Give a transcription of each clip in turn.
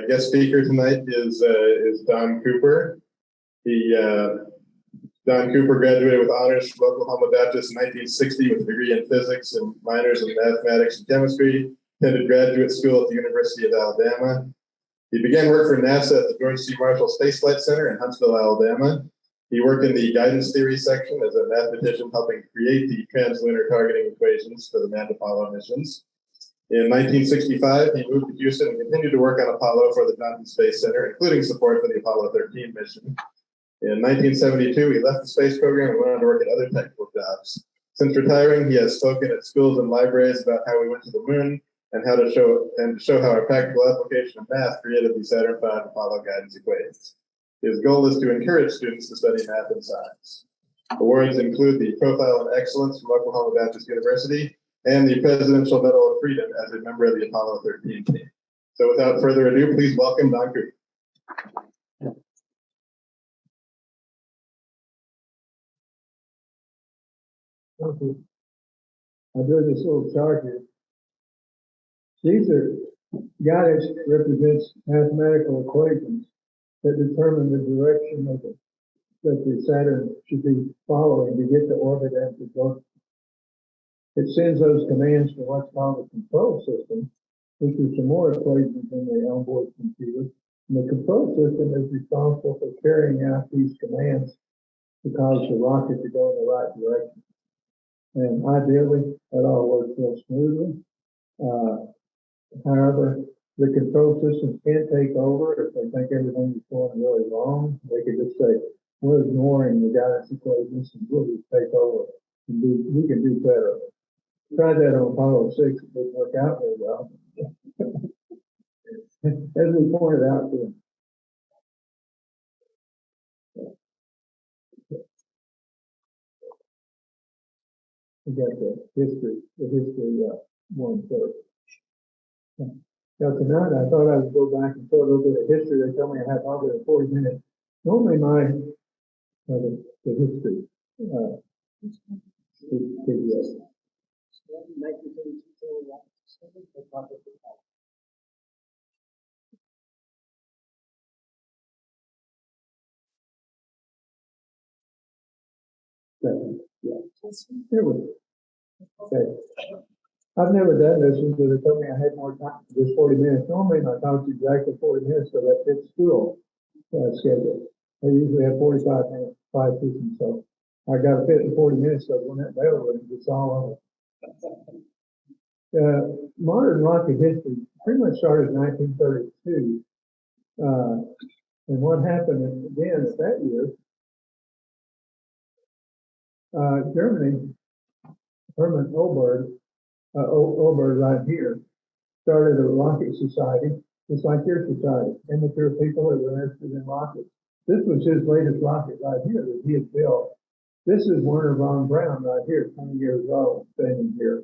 guest speaker tonight is Don Cooper. Don Cooper graduated with honors from Oklahoma Baptist in 1960 with a degree in physics and minors in mathematics and chemistry. Attended graduate school at the University of Alabama. He began work for NASA at the George C. Marshall Space Flight Center in Huntsville, Alabama. He worked in the guidance theory section as a mathematician, helping create the trans-lunar targeting equations for the manned Apollo missions. In 1965, he moved to Houston and continued to work on Apollo for the Johnson Space Center, including support for the Apollo 13 mission. In 1972, he left the space program and went on to work at other technical jobs. Since retiring, he has spoken at schools and libraries about how we went to the moon and to show how a practical application of math created the Saturn V Apollo guidance equations. His goal is to encourage students to study math and science. Awards include the Profile in Excellence from Oklahoma Baptist University and the Presidential Medal of Freedom as a member of the Apollo 13 team. So without further ado, please welcome Don Cooper. Thank you. I drew this little chart here. These are guidance represents mathematical equations that determine the direction of that the Saturn should be following to get to orbit and to go. It sends those commands to what's called a control system, which is some more equations in the onboard computer. And the control system is responsible for carrying out these commands to cause the rocket to go in the right direction. And ideally, that all works real smoothly. However, the control systems can take over if they think everything is going really wrong. They could just say, we're ignoring the guidance equations and we'll just take over and we can do better. Tried that on Apollo 6, it didn't work out very well. As we pointed out to them. We got the history one first. Now tonight I thought I would go back and show a little bit of history. They told me I have over 40 minutes. Normally the history. Here we go. Okay. I've never done this one because they told me I had more time for this 40 minutes. Normally my talk's exactly 40 minutes, so that fits school schedule. I usually have 45 minutes, 5 seasons, so I got to fit in 40 minutes, so when that bell rings, it's all over. Modern rocket history pretty much started in 1932. And what happened again at that year, Germany, Hermann Oberg right here, started a rocket society, just like your society, immature people that were interested in rockets. This was his latest rocket right here that he had built. This is Werner von Braun right here, 20 years old, standing here.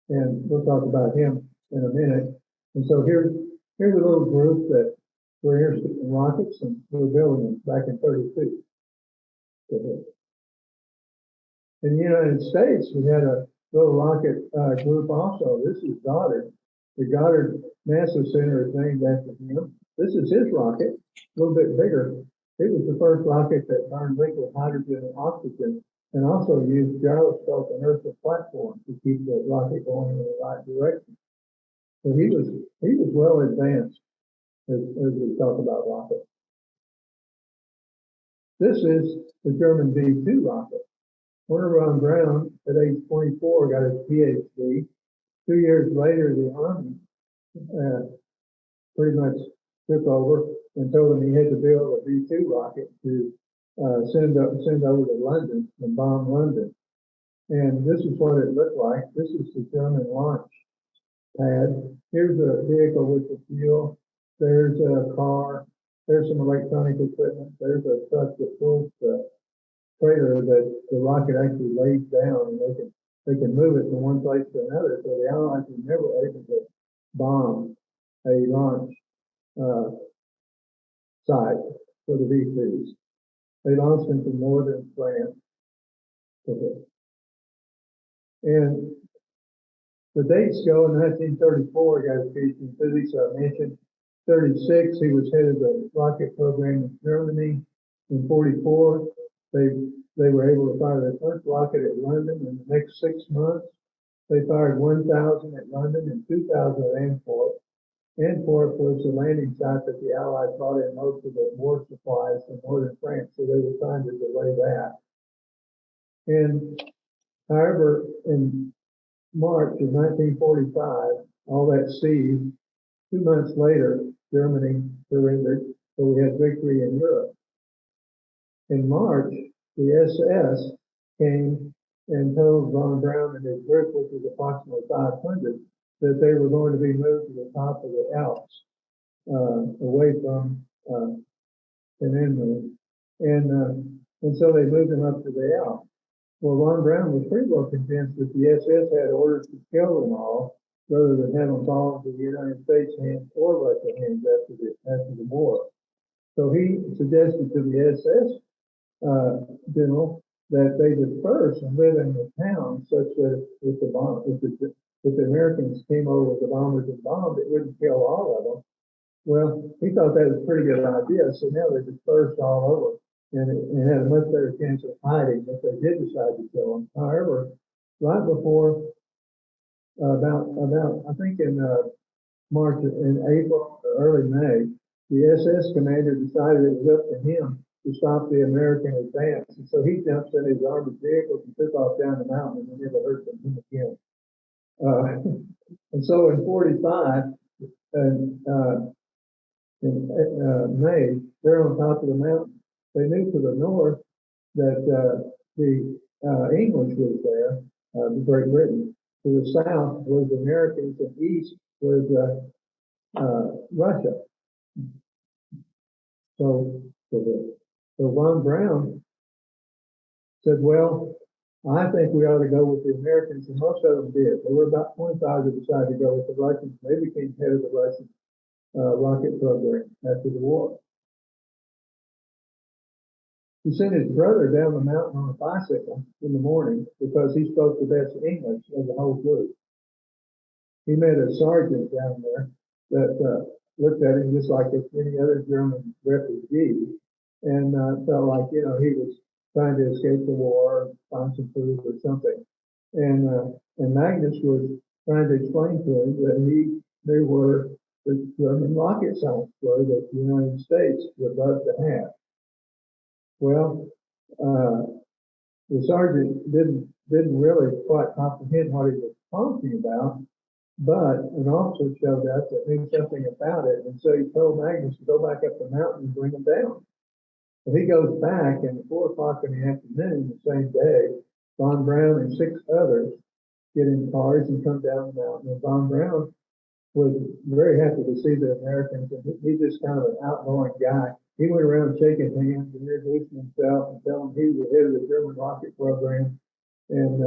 And we'll talk about him in a minute. And so here's a little group that were interested in rockets, and we were building them back in 32. In the United States, we had a little rocket group also. This is Goddard. The Goddard NASA Center is named after him. This is his rocket, a little bit bigger. It was the first rocket that burned liquid hydrogen and oxygen, and also used gyroscope inertial platform to keep the rocket going in the right direction. So he was well advanced as we talk about rockets. This is the German V2 rocket. Werner von Braun, at age 24, got his PhD. 2 years later, the Army pretty much took over and told him he had to build a V2 rocket to send over to London and bomb London. And this is what it looked like. This is the German launch pad. Here's a vehicle with the fuel. There's a car. There's some electronic equipment. There's a truck that pulls the trailer that the rocket actually lays down, and they can move it from one place to another. So the Allies were never able to bomb a launch site for the V2s. They launched them from northern France. And The dates go in 1934, he got his PhD in physics, I mentioned. 36, he was head of the rocket program in Germany. In 44, they were able to fire their first rocket at London. In the next 6 months, they fired 1,000 at London and 2,000 at Antwerp. Antwerp was the landing site that the Allies brought in most of the war supplies from northern France, so they were trying to delay that. And however, in March of 1945, all that seized. 2 months later, Germany surrendered, so we had victory in Europe. In March, the SS came and told von Braun and his group, which was approximately 500, that they were going to be moved to the top of the Alps, away from Tiananmen. And so they moved them up to the Alps. Well, von Braun was pretty well convinced that the SS had orders to kill them all, rather than have them fall into the United States hands or Russia hands after the war. So he suggested to the SS general that they disperse and live in the town such that if the Americans came over with the bombers and bombed, it wouldn't kill all of them. Well, he thought that was a pretty good idea, so now they dispersed all over and had a much better chance of hiding if they did decide to kill them. However, right before about I think in March, in April or early May, the SS commander decided it was up to him to stop the American advance. And so he jumps in his armored vehicle and took off down the mountain, and we never heard from him again. And so in 45, in May, they're on top of the mountain. They knew to the north that the English was there, Great Britain. To the south was the Americans, and east was Russia. So von Braun said, well, I think we ought to go with the Americans, and most of them did. There were about 25 that decided to go with the Russians. They became head of the Russian rocket program after the war. He sent his brother down the mountain on a bicycle in the morning because he spoke the best English of the whole group. He met a sergeant down there that looked at him just like any other German refugee and felt like, he was trying to escape the war, find some food or something. And Magnus was trying to explain to him that they were the German rocket science were that the United States would love to have. Well, the sergeant didn't really quite comprehend what he was talking about, but an officer showed up that knew something about it, and so he told Magnus to go back up the mountain and bring him down. So he goes back, and at 4 o'clock in the afternoon, the same day, von Braun and 6 others get in cars and come down the mountain. And von Braun was very happy to see the Americans, and he's just kind of an outgoing guy. He went around shaking hands and introducing himself and telling he was the head of the German rocket program. And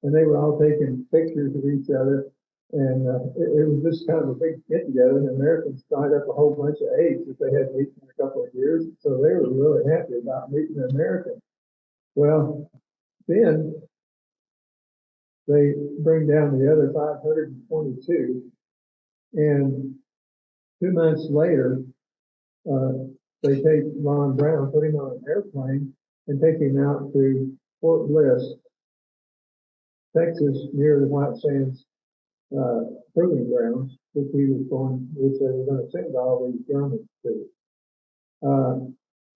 they were all taking pictures of each other. And it was just kind of a big get together. And the Americans signed up a whole bunch of aides that they hadn't meeting in a couple of years. So they were really happy about meeting the Americans. Well, then they bring down the other 522. And 2 months later, they take von Braun, put him on an airplane, and take him out to Fort Bliss, Texas, near the White Sands proving grounds, which they were going to send all these Germans to.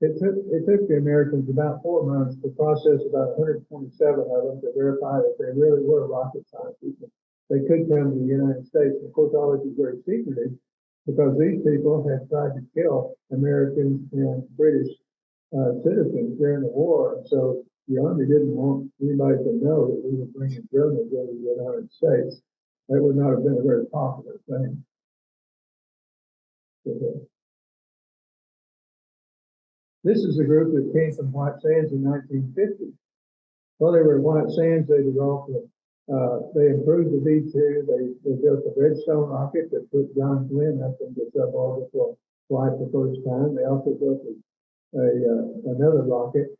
It took the Americans about 4 months to process about 127 of them to verify that they really were rocket scientists. They could come to the United States. Of course, all this is very secretive because these people had tried to kill Americans and British citizens during the war. And so the Army didn't want anybody to know that we were bringing Germans into the United States. That would not have been a very popular thing. This is the group that came from White Sands in 1950. While they were at White Sands, they developed they improved the V2. They built the Redstone rocket that put John Glenn up into suborbital flight the first time. They also built another rocket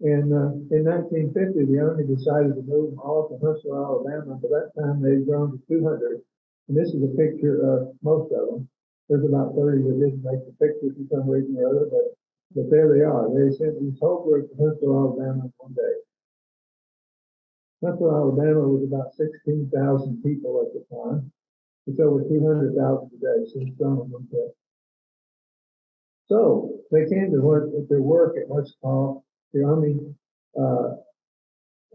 And in 1950, the Army decided to move them all to Huntsville, Alabama. By that time, they'd grown to 200. And this is a picture of most of them. There's about 30 that didn't make the picture for some reason or other, but there they are. They sent this whole group to Huntsville, Alabama one day. Huntsville, Alabama was about 16,000 people at the time. It's over 200,000 today, so it's grown a little bit. So they came to their work at what's called the Army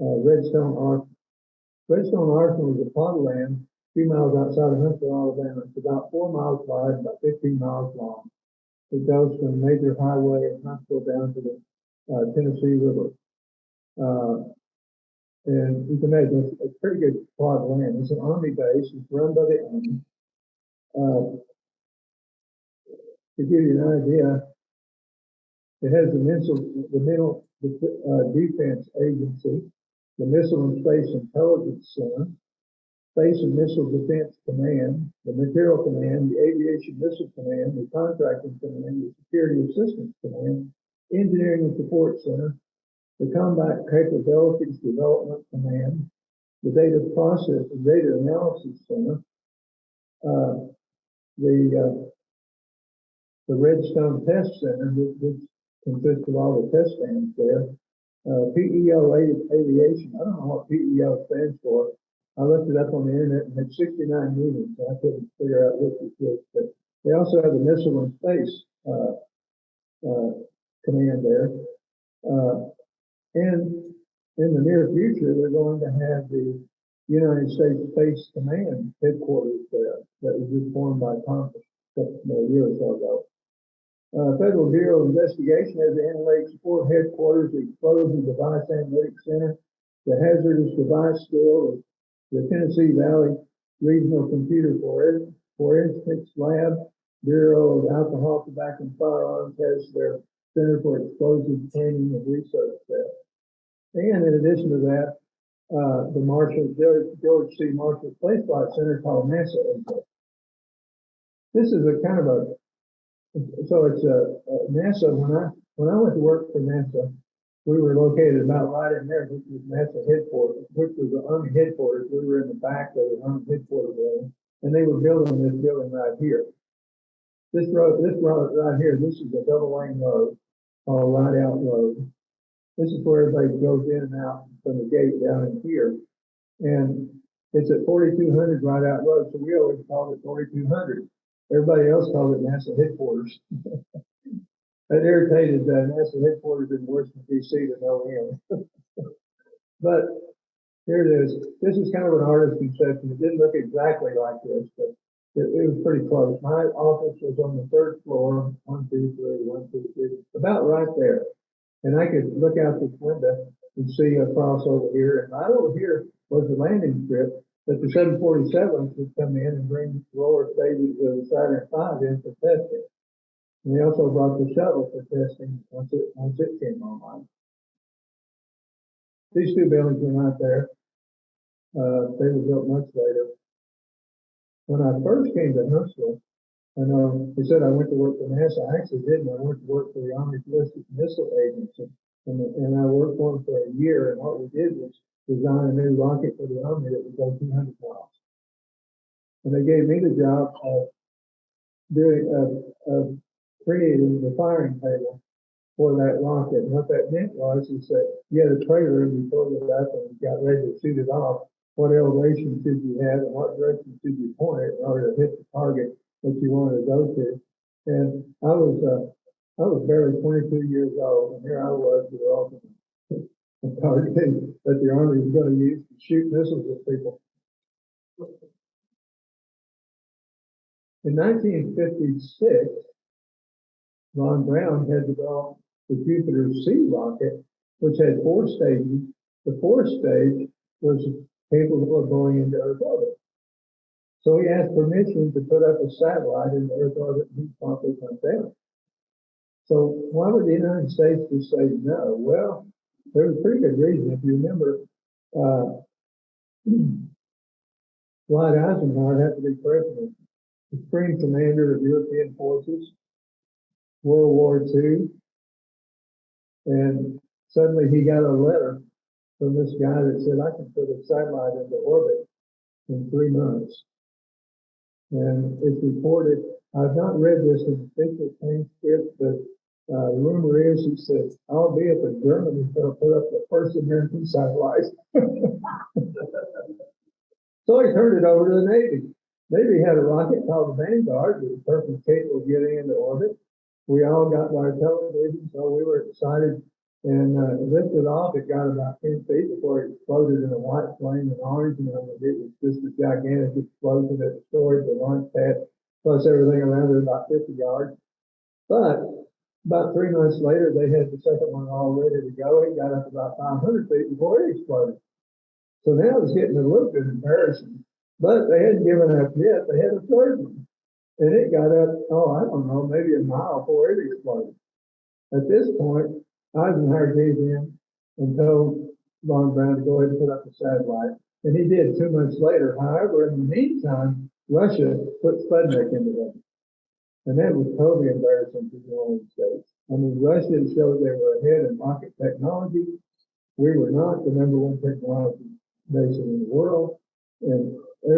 Redstone Arsenal. Redstone Arsenal is a plot of land a few miles outside of Huntsville, Alabama. It's about 4 miles wide, about 15 miles long. It goes from the major highway in Huntsville down to the Tennessee River. And you can imagine it's a pretty good plot of land. It's an Army base. It's run by the Army. To give you an idea, it has the Missile Defense Agency, the Missile and Space Intelligence Center, Space and Missile Defense Command, the Material Command, the Aviation Missile Command, the Contracting Command, the Security Assistance Command, Engineering and Support Center, the Combat Capabilities Development Command, the Data Analysis Center, the Redstone Test Center, which consists of all the test stands there. PEO Aviation, I don't know what PEO stands for. I looked it up on the internet and had 69 meetings. I couldn't figure out which was which, but they also have the Missile and Space Command there. And in the near future, they're going to have the United States Space Command headquarters there that was just formed by Congress a year or so ago. Federal Bureau of Investigation has the Analytic Support Headquarters, the Explosive Device Analytics Center, the Hazardous Device School, the Tennessee Valley Regional Computer Forensics Lab, Bureau of Alcohol, Tobacco, and Firearms has their Center for Explosive Training and Research there. And in addition to that, the George C. Marshall Space Flight Center called NASA. This is a kind of a So it's NASA. When I went to work for NASA, we were located about right in there, which was NASA headquarters, which was the Army headquarters. We were in the back of the Army headquarters building, and they were building this building right here. This road right here, this is a double lane road, called Ride Out Road. This is where everybody goes in and out from the gate down in here, and it's at 4200 Ride Out Road, so we always called it 4200. Everybody else called it NASA headquarters. That irritated NASA headquarters in Washington, D.C. to no end. But here it is. This is kind of an artist's conception. It didn't look exactly like this, but it was pretty close. My office was on the third floor, 1, 2, 3, 1, 2, 3, about right there. And I could look out this window and see across over here. And right over here was the landing strip that the 747s would come in and bring lower stages of the Saturn V in for testing. And they also brought the shuttle for testing once it came online. These two buildings were not there. They were built much later. When I first came to Huntsville, I know they said I went to work for NASA. I actually didn't. I went to work for the Army Ballistic Missile Agency, and I worked for them for a year. And what we did was design a new rocket for the Army that would go 200 miles. And they gave me the job of creating the firing table for that rocket. And what that meant was is that you had a trailer and you pulled it up and you got ready to shoot it off. What elevation should you have and what direction should you point it in order to hit the target that you wanted to go to? And I was barely 22 years old, and here I was with all the target that the Army was going to use to shoot missiles at people. In 1956, Von Braun had developed the Jupiter C rocket, which had 4 stages. The 4th stage was capable of going into Earth orbit. So he asked permission to put up a satellite in the Earth orbit, and he promptly went down. So why would the United States just say no? Well, there was a pretty good reason. If you remember, Dwight Eisenhower had to be president, the Supreme Commander of European forces, World War II, and suddenly he got a letter from this guy that said, I can put a satellite into orbit in 3 months. And it's reported, I've not read this in official transcript, but the rumor is he said, I'll be up in Germany to put up the first American satellite. So he turned it over to the Navy. Navy had a rocket called the Vanguard that was perfectly capable of getting into orbit. We all got our television, so we were excited and lifted off. It got about 10 feet before it exploded in a white flame and orange. And it was just a gigantic explosion that destroyed the launch pad, plus everything around it about 50 yards. But about 3 months later, they had the second one all ready to go. It got up about 500 feet before it exploded. So now it's getting a little bit embarrassing. But they hadn't given up yet. They had a third one. And it got up, I don't know, maybe a mile before it exploded. At this point, Eisenhower gave in and told Von Braun to go ahead and put up the satellite. And he did 2 months later. However, in the meantime, Russia put Sputnik into them. And that was totally embarrassing to the United States. I mean, Russia showed they were ahead in rocket technology. We were not the #1 technology nation in the world. And we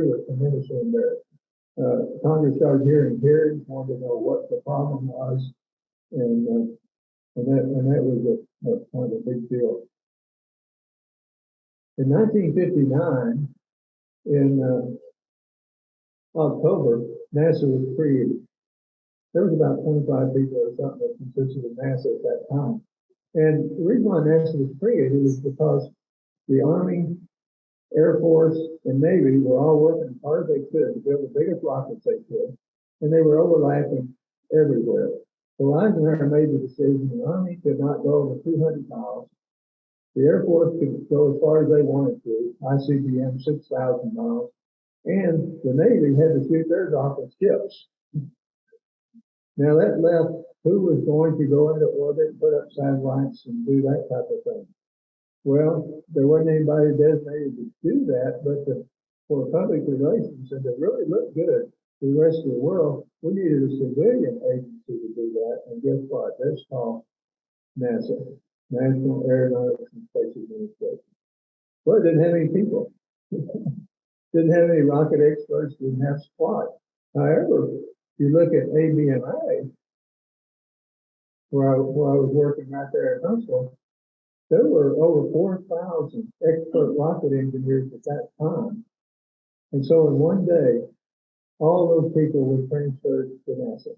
were tremendously embarrassed. Congress started hearing hearings, wanted to know what the problem was, and that was a kind of a big deal. In 1959, in October, NASA was created. There was about 25 people or something that consisted of NASA at that time. And the reason why NASA was created is because the Army, Air Force, and Navy were all working as hard as they could to build the biggest rockets they could, and they were overlapping everywhere. So Eisenhower made the decision the Army could not go over 200 miles. The Air Force could go as far as they wanted to, ICBM 6,000 miles, and the Navy had to shoot theirs off of ships. Now that left who was going to go into orbit, put up satellites, and do that type of thing. Well, there wasn't anybody designated to do that, but for public relations, and to really look good to the rest of the world, we needed a civilian agency to do that. And guess what? That's called NASA, National Aeronautics and Space Administration. Well, it didn't have any people. Didn't have any rocket experts, didn't have squad. However, if you look at ABMA, where I was working right there at Huntsville, there were over 4,000 expert rocket engineers at that time. And so in one day, all those people were transferred to NASA.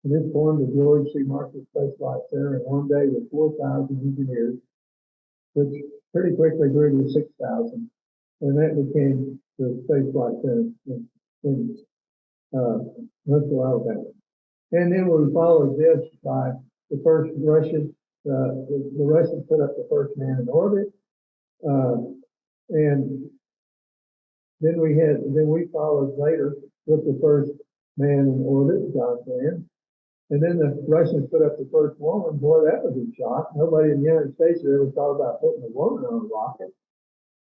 And this formed the George C. Marshall Space Flight Center in one day with 4,000 engineers, which pretty quickly grew to 6,000. And that became the Space Flight Center in Huntsville, Alabama. And then we followed this by the first Russian. The Russians put up the first man in orbit, and then we followed later with the first man in orbit, John Glenn, and then the Russians put up the first woman. Boy, that was a shock. Nobody in the United States had ever thought about putting a woman on a rocket.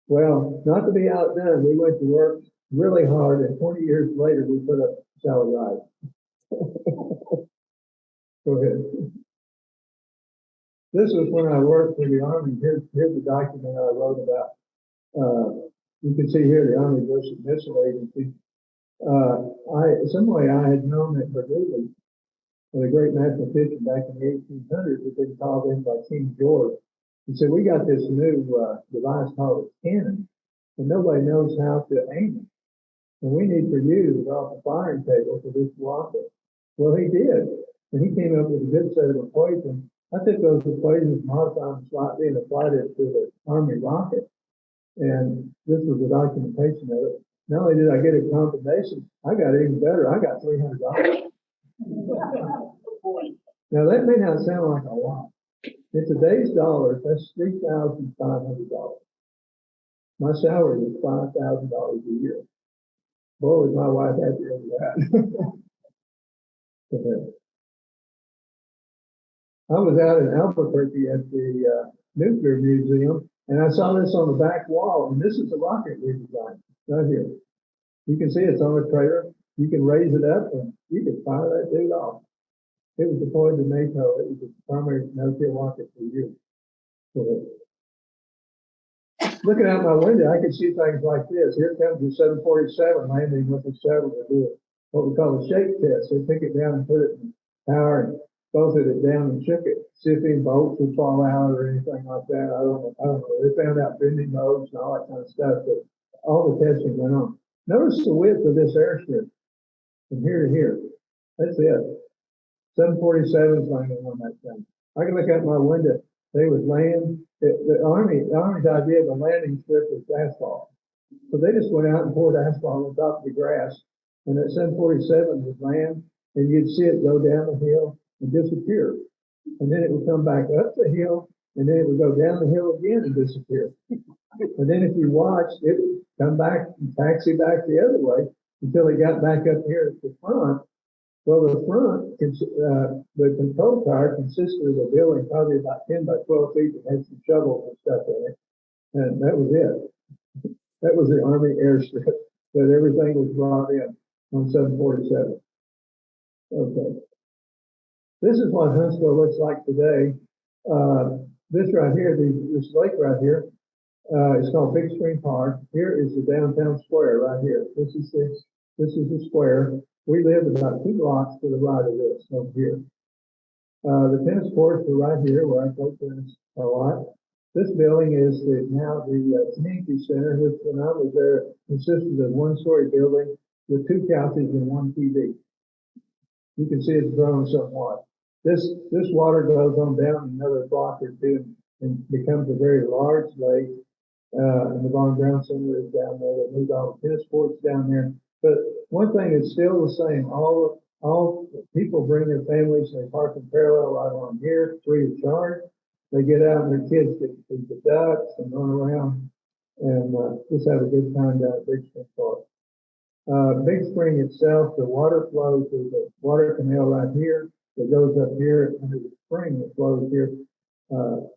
Well, not to be outdone, we went to work really hard, and 20 years later, we put up Sally Ride. Go ahead. This was when I worked for the Army. Here's the document I wrote about. You can see here the Army Ballistic Missile Agency. Some way I had known that Bernoulli, the great mathematician back in the 1800s, had been called in by King George. He said, we got this new device called a cannon, and nobody knows how to aim it. And we need for you to develop a firing table for this rocket. Well, he did. And he came up with a good set of equations. I took those equations, modified them slightly, and applied it to the Army rocket. And this was the documentation of it. Not only did I get a combination, I got even better. I got $300. Now, that may not sound like a lot. In today's dollars, that's $3,500. My salary was $5,000 a year. Boy, was my wife happy over that. I was out in Albuquerque at the Nuclear Museum, and I saw this on the back wall, and this is a rocket we designed right here. You can see it's on a trailer. You can raise it up, and you can fire that dude off. It was deployed to NATO. It was the primary no-kill rocket for years. So, looking out my window, I could see things like this. Here comes the 747 landing with a shuttle to do what we call a shake test. They took it down and put it in power and bolted it down and shook it. See if any bolts would fall out or anything like that. I don't know. They found out bending modes and all that kind of stuff, but all the testing went on. Notice the width of this airstrip from here to here. That's it. 747s landing on that thing. I can look out my window. They would land. The Army's idea of a landing strip was asphalt. So they just went out and poured asphalt on top of the grass, and that 747 would land, and you'd see it go down the hill and disappear. And then it would come back up the hill, and then it would go down the hill again and disappear. And then if you watched, it would come back and taxi back the other way until it got back up here at the front. Well, the front, the control tower consisted of a building probably about 10 by 12 feet that had some shovels and stuff in it. And that was it. That was the Army airstrip, but everything was brought in on 747. Okay. This is what Huntsville looks like today. This right here, this lake right here, it's called Big Spring Park. Here is the downtown square right here. This is the square. We live about 2 blocks to the right of this over here. The tennis courts are right here where I play tennis a lot. This building is now the community center, which when I was there consisted of 1-story building with 2 couches and 1 TV. You can see it's grown somewhat. This water goes on down another block or 2 and becomes a very large lake. And the Von Brown Center is down there. They moved all the tennis courts down there. But one thing is still the same. All people bring their families, they park in parallel right on here, free of charge. They get out and their kids get to feed the ducks and run around and just have a good time down at Big Spring Park. Big Spring itself, the water flows through the water canal right here that goes up here under the spring that flows here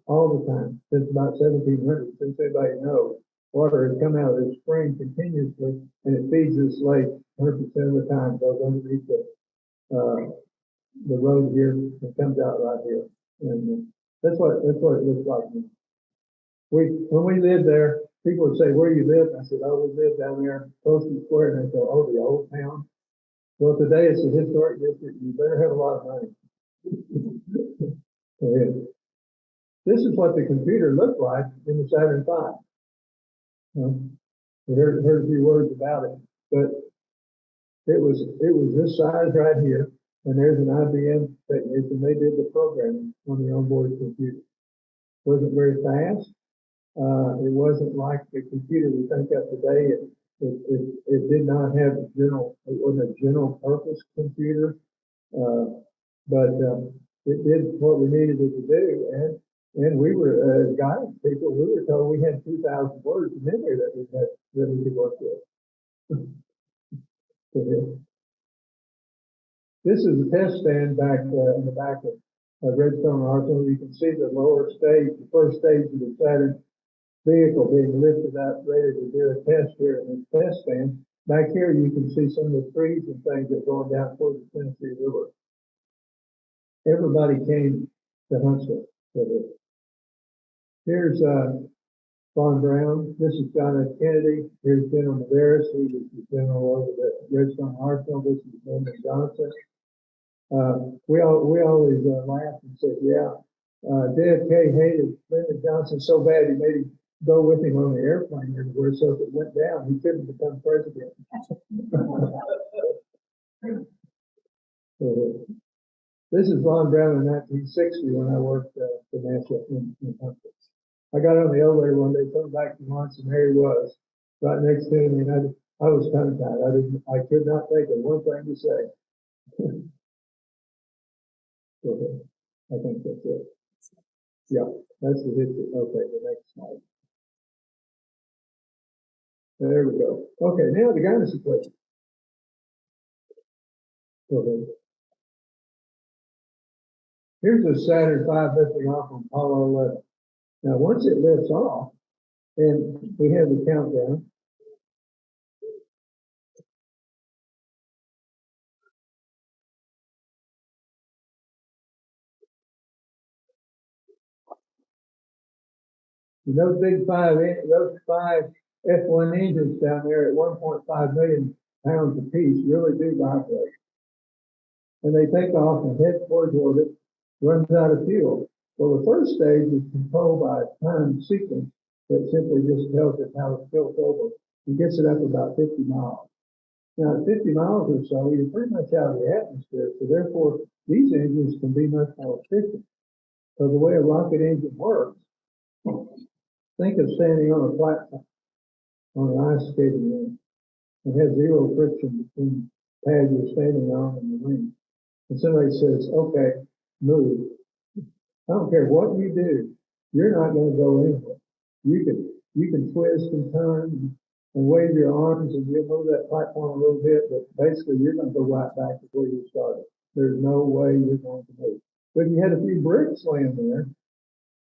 all the time since about 1700, since anybody knows. Water has come out of this spring continuously, and it feeds this lake 100% of the time. Goes underneath the road here and comes out right here, and that's what it looks like. When we lived there, people would say, "Where you live?" I said, "Oh, we live down there close to the square." And they go, "Oh, the old town." Well, today it's a historic district. You better have a lot of money. So, yeah. This is what the computer looked like in the Saturn V. We heard a few words about it, but it was this size right here, and there's an IBM technician. They did the programming on the onboard computer. It wasn't very fast. It wasn't like the computer we think of today. It did not have it wasn't a general purpose computer, but it did what we needed it to do, and we were, as guidance people, we were told we had 2,000 words in memory that we could work with. So, this is a test stand back in the back of Redstone Arsenal. You can see the lower stage, the first stage of the Saturn vehicle being lifted up, ready to do a test here in the test stand. Back here, you can see some of the trees and things that are going down toward the Tennessee River. Everybody came to Huntsville for this. Here's Von Brown. This is John F. Kennedy. Here's General Medeiros. He was the general over the Redstone Arsenal. This is Lyndon Johnson. We always laughed and said, yeah, JFK hated Lyndon Johnson so bad he made him go with him on the airplane everywhere. So if it went down, he couldn't become president. So, this is Von Brown in 1960 when I worked for NASA in Huntsville. I got on the elevator one day, coming back from lunch, and there he was, right next to me, and I was tongue-tied. I could not think of one thing to say. So, I think that's it. Yeah, that's the history. Okay, the next slide. There we go. Okay, now the guidance equation. So, here's the Saturn V lifting off on Apollo 11. Now, once it lifts off, and we have the countdown. And those those five F1 engines down there at 1.5 million pounds apiece really do vibrate. And they take off and head towards orbit, runs out of fuel. Well, the first stage is controlled by a time sequence that simply just tells it how it's built over and gets it up about 50 miles. Now, at 50 miles or so, you're pretty much out of the atmosphere. So therefore, these engines can be much more efficient. So the way a rocket engine works, think of standing on a platform on an ice skating rink. It has zero friction between the pad you're standing on and the ring. And somebody says, okay, move. I don't care what you do, you're not going to go anywhere. You can twist and turn and wave your arms and you'll move that platform a little bit, but basically you're going to go right back to where you started. There's no way you're going to move. But if you had a few bricks laying there,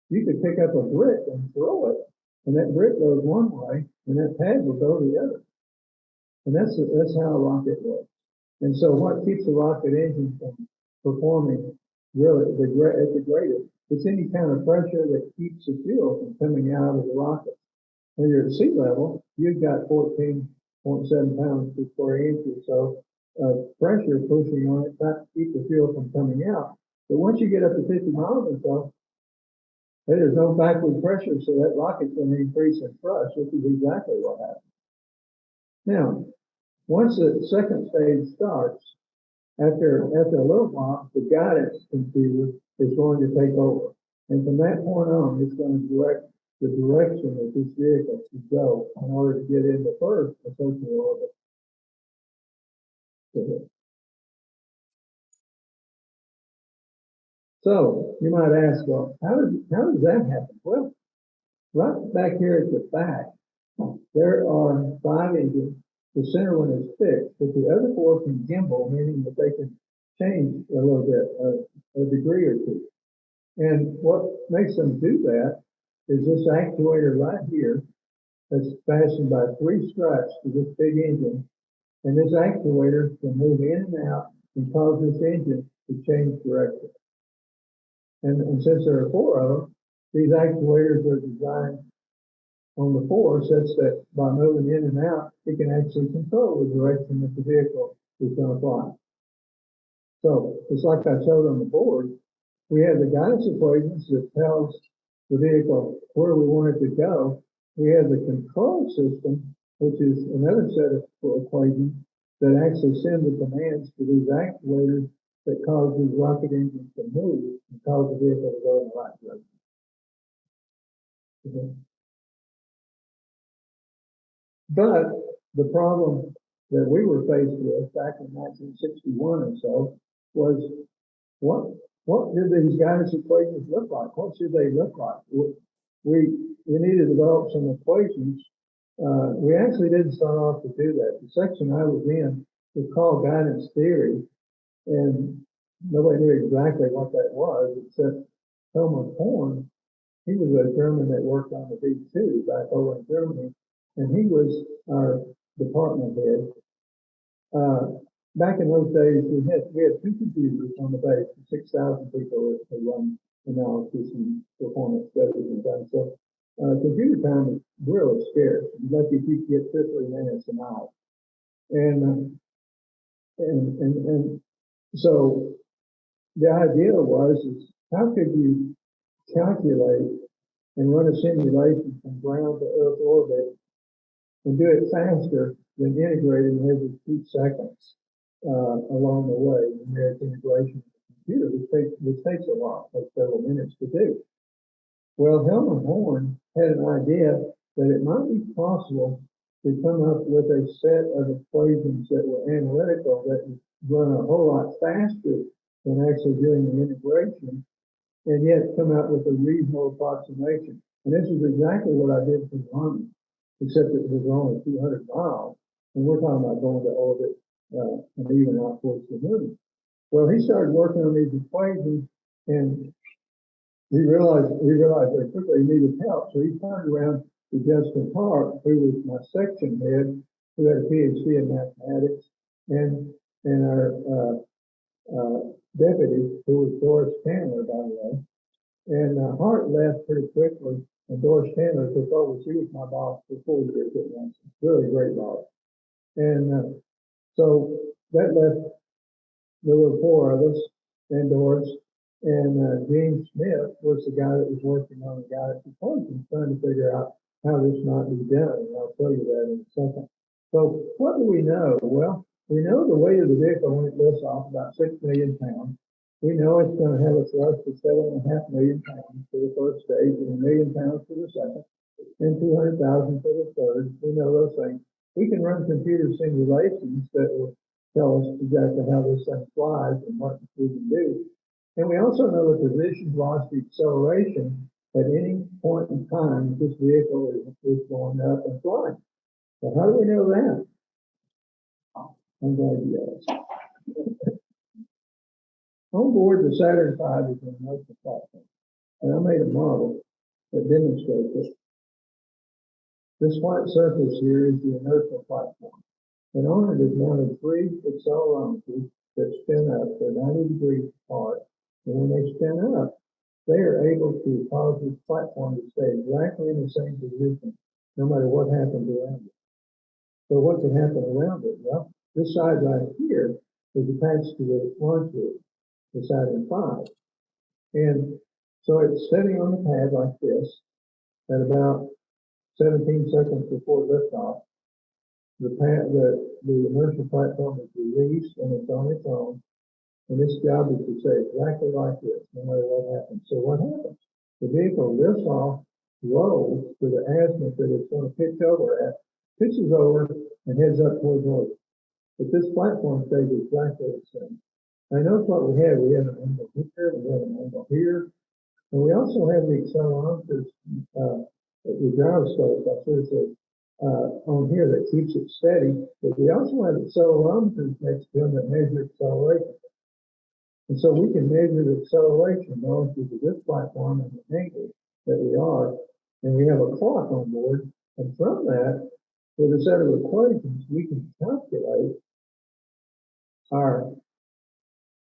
you could pick up a brick and throw it, and that brick goes one way, and that pad will go the other. And that's how a rocket works. And so what keeps a rocket engine from performing really at the greatest? It's any kind of pressure that keeps the fuel from coming out of the rocket. When you're at sea level, you've got 14.7 pounds per square inch or so of pressure pushing on it, trying to keep the fuel from coming out. But once you get up to 50 miles or so, there's no backward pressure, so that rocket's going to increase in thrust, which is exactly what happens. Now, once the second stage starts, after a little while, the guidance computer is going to take over. And from that point on, it's going to direct the direction that this vehicle should go in order to get into first associated orbit. So you might ask, well, how does that happen? Well, right back here at the back, there are 5 engines. The center one is fixed, but the other 4 can gimbal, meaning that they can change a little bit, a degree or two. And what makes them do that is this actuator right here that's fastened by 3 struts to this big engine. And this actuator can move in and out and cause this engine to change direction. And since there are 4 of them, these actuators are designed on the 4 such that by moving in and out, it can actually control the direction that the vehicle is going to fly. So it's like I showed on the board, we have the guidance equations that tells the vehicle where we want it to go. We have the control system, which is another set of equations that actually send the commands to these actuators that cause these rocket engines to move and cause the vehicle to go in the right direction. Okay. But the problem that we were faced with back in 1961 or so was what did these guidance equations look like? What should they look like? We needed to develop some equations. We actually didn't start off to do that. The section I was in was called guidance theory, and nobody knew exactly what that was, except Helmut Horn. He was a German that worked on the B-2 back over in Germany, and he was our department head. Back in those days, we had 2 computers on the base, 6,000 people to run analysis and performance studies and things. So computer time is really scarce. You're lucky if you get 50 minutes an hour. And so the idea is how could you calculate and run a simulation from ground to Earth orbit and do it faster than integrating every 2 seconds along the way. And there's integration of the computer, which takes a while, takes several minutes to do. Well, Helmut Horn had an idea that it might be possible to come up with a set of equations that were analytical that would run a whole lot faster than actually doing the integration, and yet come out with a reasonable approximation. And this is exactly what I did for the Army, except it was only 200 miles, and we're talking about going to orbit and even out towards the moon. Well, he started working on these equations, and he realized very quickly he needed help. So he turned around to Justin Hart, who was my section head, who had a PhD in mathematics, and our deputy, who was Doris Chandler, by the way. And Hart left pretty quickly, and Doris Chandler took over. She was my boss for 4 years at NASA. Really great boss. And so that left, there were 4 of us, and Doris, and Gene Smith was the guy that was working on the guy at proposal, trying to figure out how this might be done, and I'll tell you that in a second. So what do we know? Well, we know the weight of the vehicle when it lifts off, about 6 million pounds. We know it's going to have a thrust of 7.5 million pounds for the first stage, and 1 million pounds for the second, and 200,000 for the third. We know those things. We can run computer simulations that will tell us exactly how this thing flies and what we can do. And we also know the position, velocity, acceleration at any point in time this vehicle is going up and flying. So how do we know that? I'm glad you asked. On board the Saturn V is an inertial platform, and I made a model that demonstrates it. This white surface here is the inertial platform, and on it is mounted 3 accelerometers that spin up. They're 90 degrees apart, and when they spin up, they are able to cause this platform to stay exactly in the same position, no matter what happens around it. So what can happen around it? Well, this side right here is attached to the launch room, the Saturn V. And so it's sitting on the pad like this at about 17 seconds before liftoff. The inertial platform is released and it's on its own. And its job is to stay exactly like this, no matter what happens. So what happens? The vehicle lifts off, rolls to the azimuth that it's going to pitch over at, pitches over, and heads up towards orbit. But this platform stays exactly the same. I notice what we have. We have an angle here, we have an angle here, and we also have the accelerometers, the gyroscope, I should say, on here that keeps it steady. But we also have accelerometers next to them that measure acceleration. And so we can measure the acceleration relative to this platform and the angle that we are, and we have a clock on board. And from that, with a set of equations, we can calculate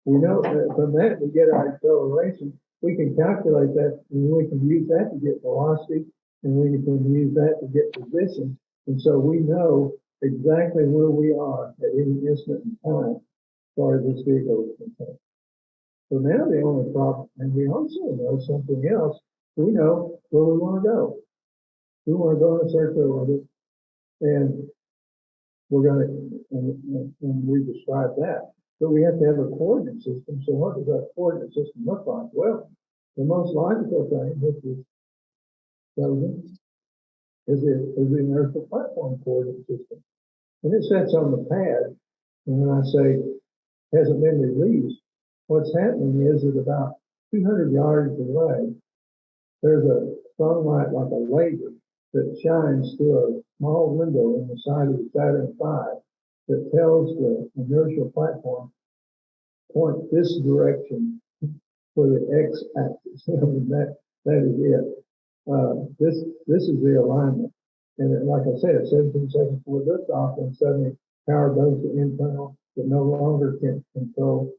we know that from that we get our acceleration. We can calculate that, and we can use that to get velocity, and we can use that to get position. And so we know exactly where we are at any instant in time as far as this vehicle is concerned. So now the only problem, and we also know something else, we know where we want to go. We want to go in a circular orbit, and we're going to, and we describe that. But we have to have a coordinate system. So what does that coordinate system look like? Well, the most logical thing, which is chosen, is the inertial platform coordinate system. When it sits on the pad, and when I say hasn't been released, what's happening is that about 200 yards away, there's a sunlight like a laser that shines through a small window in the side of the Saturn V that tells the inertial platform, point this direction for the x-axis. that is it. This is the alignment. And like I said, 17 seconds before liftoff, and suddenly power goes to internal, that no longer can control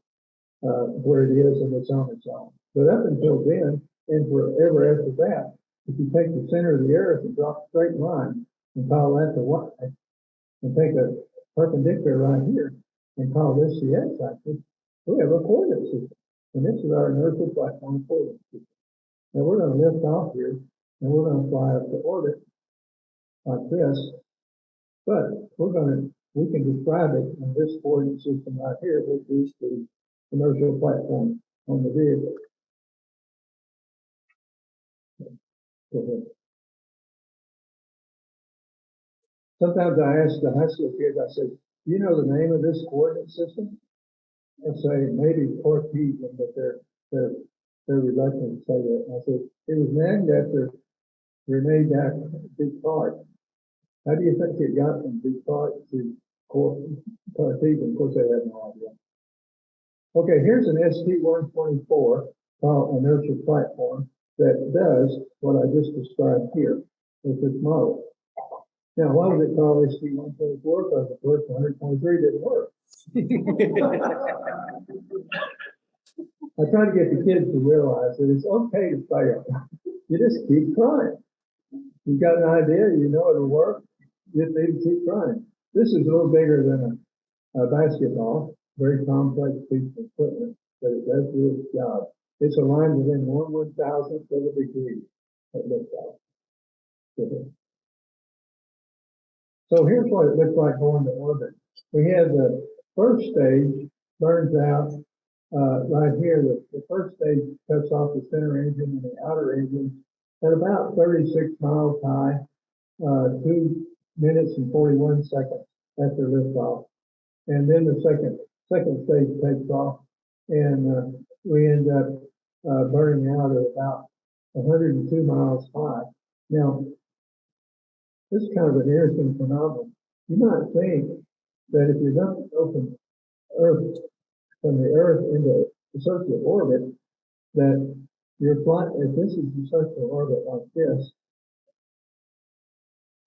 where it is, and it's on its own. But up until then, and forever after that, if you take the center of the earth and drop a straight line and call that the y, and take a perpendicular right here and call this the x-axis, we have a coordinate system. And this is our inertial platform coordinate system. Now we're going to lift off here, and we're going to fly up to orbit like this, but we can describe it in this coordinate system right here, which is the inertial platform on the vehicle. Go ahead. Sometimes I ask the high school kids, I said, do you know the name of this coordinate system? I say maybe Portuguese, but they're reluctant to say that. I said it was named after Rene Descartes. How do you think it got from Descartes to Cartesian? Of course, they have no idea. Okay, here's an ST-124 called inertial platform that does what I just described here with this model. Now, why was it called ST-124? Because the first 123 didn't work. I try to get the kids to realize that it's okay to fail. You just keep trying. You've got an idea, you know it'll work, you just need to keep trying. This is a little bigger than a basketball, very complex piece of equipment, but it does do its job. It's aligned within 1/1000th of a degree at liftoff. So here's what it looks like going to orbit. We have the first stage burns out right here. The first stage cuts off the center engine and the outer engine at about 36 miles high, 2 minutes and 41 seconds after liftoff. And then the second stage takes off, and we end up burning out at about 102 miles high. Now, this is kind of an interesting phenomenon. You might think that if you're going to go from the Earth into the circular orbit, that your flight, if this is the circular orbit like this,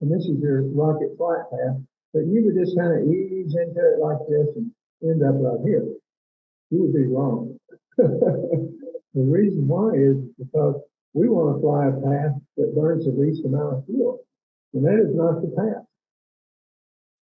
and this is your rocket flight path, that you would just kind of ease into it like this and end up right here. You would be wrong. The reason why is because we want to fly a path that burns the least amount of fuel. And that is not the path.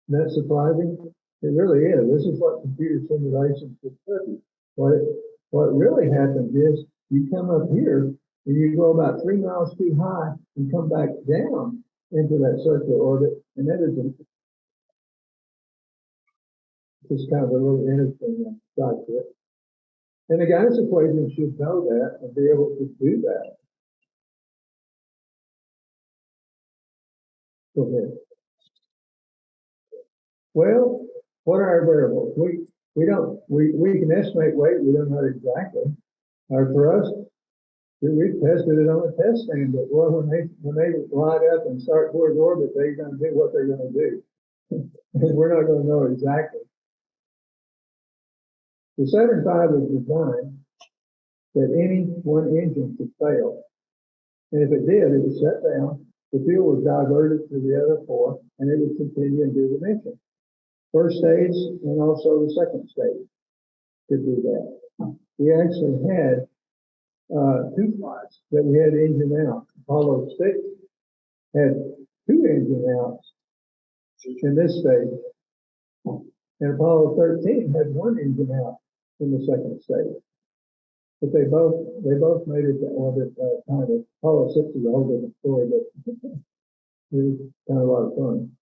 Isn't that surprising? It really is. This is what computer simulations should tell you. What really happens is you come up here and you go about 3 miles too high and come back down into that circular orbit, and that is just kind of a little interesting side to it. And the guidance equation should know that and be able to do that. Go ahead. Well, what are our variables? We can estimate weight, we don't know exactly. For us, we've tested it on a test stand, but well, when they light up and start towards orbit, they're going to do what they're going to do. And we're not going to know exactly. The Saturn V was designed that any one engine could fail. And if it did, it would shut down, the fuel was diverted to the other 4, and it would continue and do the mission. First stage and also the second stage could do that. We actually had 2 flights that we had engine out. Apollo 6 had 2 engine outs in this stage. And Apollo 13 had 1 engine out in the second stage. But they both made it to orbit kind of. Apollo 6 is a whole different story, but it was kind of a lot of fun.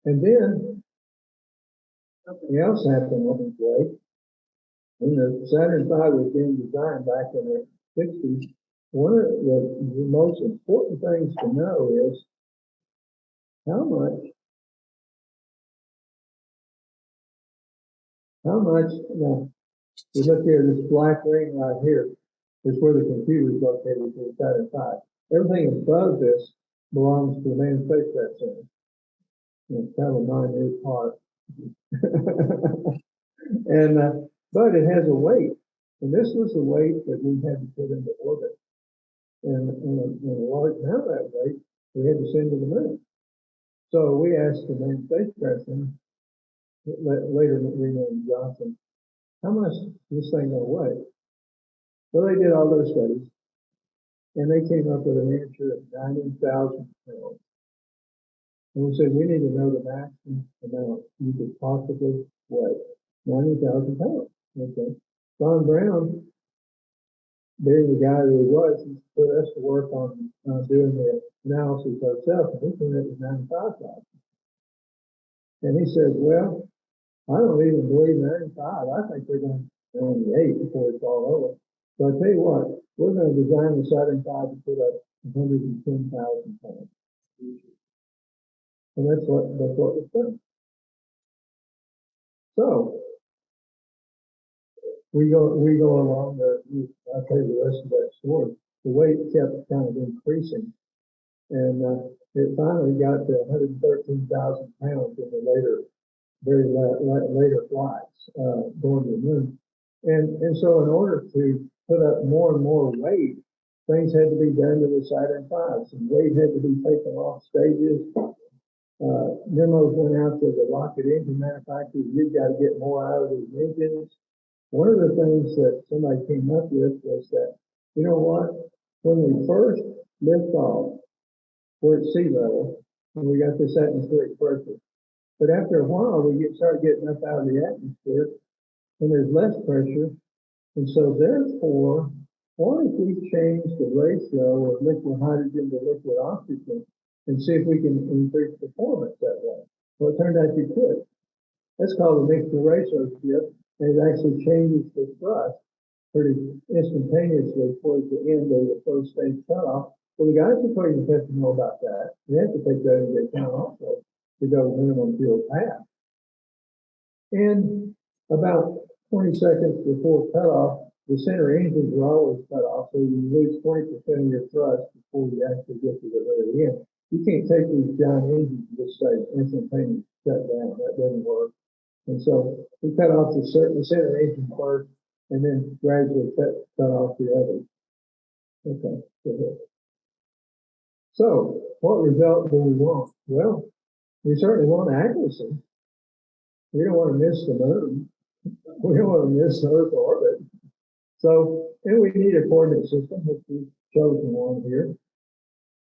And then something else happened along the way. When the Saturn V was being designed back in the 60s, one of the most important things to know is how much, now, you look here, this black ring right here is where the computer is located for the Saturn V. Everything above this belongs to the Manned Spacecraft Center. It's kind of a minute part. And but it has a weight, and this was the weight that we had to put into orbit. And a large amount of that weight we had to send to the moon. So we asked the Manned Spacecraft Center, later renamed Johnson, how much is this thing going to weigh? Well, they did all those studies, and they came up with an answer of 90,000 pounds. And we said, we need to know the maximum amount you could possibly weigh. 90,000 pounds. Okay. Ron Brown, being the guy that he was, he put us to work on doing the analysis ourselves, and we came up with 95,000. And he said, well, I don't even believe 95. I think they're going to only 8 before it's all over. So I tell you what, we're going to design the Saturn V to put up 110,000 pounds. And that's what was done. So we go along I'll tell you the rest of that story. The weight kept kind of increasing, and it finally got to 113,000 pounds in the very later flights going to the moon. And so in order to put up more and more weight, things had to be done to the Saturn V. Some weight had to be taken off stages. Memos went out to the rocket engine manufacturers. You've got to get more out of these engines. One of the things that somebody came up with was that, you know what, when we first lift off, we're at sea level, and we got this atmospheric pressure. But after a while, we start getting up out of the atmosphere, and there's less pressure. And so therefore, what if we change the ratio of liquid hydrogen to liquid oxygen and see if we can increase performance that way? Well, it turned out you could. That's called the mixture ratio shift, and it actually changes the thrust pretty instantaneously towards the end of the first stage cutoff. Well, the guys are pretty have to know about that. They have to take that into account also to go minimum fuel path. And about 20 seconds before cutoff, the center engines are always cut off, so you lose 20% of your thrust before you actually get to the very end. You can't take these giant engines and just say instantaneous shut down. That doesn't work. And so we cut off the center engine first, and then gradually cut off the others. Okay, go ahead. So, what result do we want? Well, we certainly want accuracy. We don't want to miss the moon. We don't want to miss the Earth orbit. So, and we need a coordinate system, which we've chosen one here.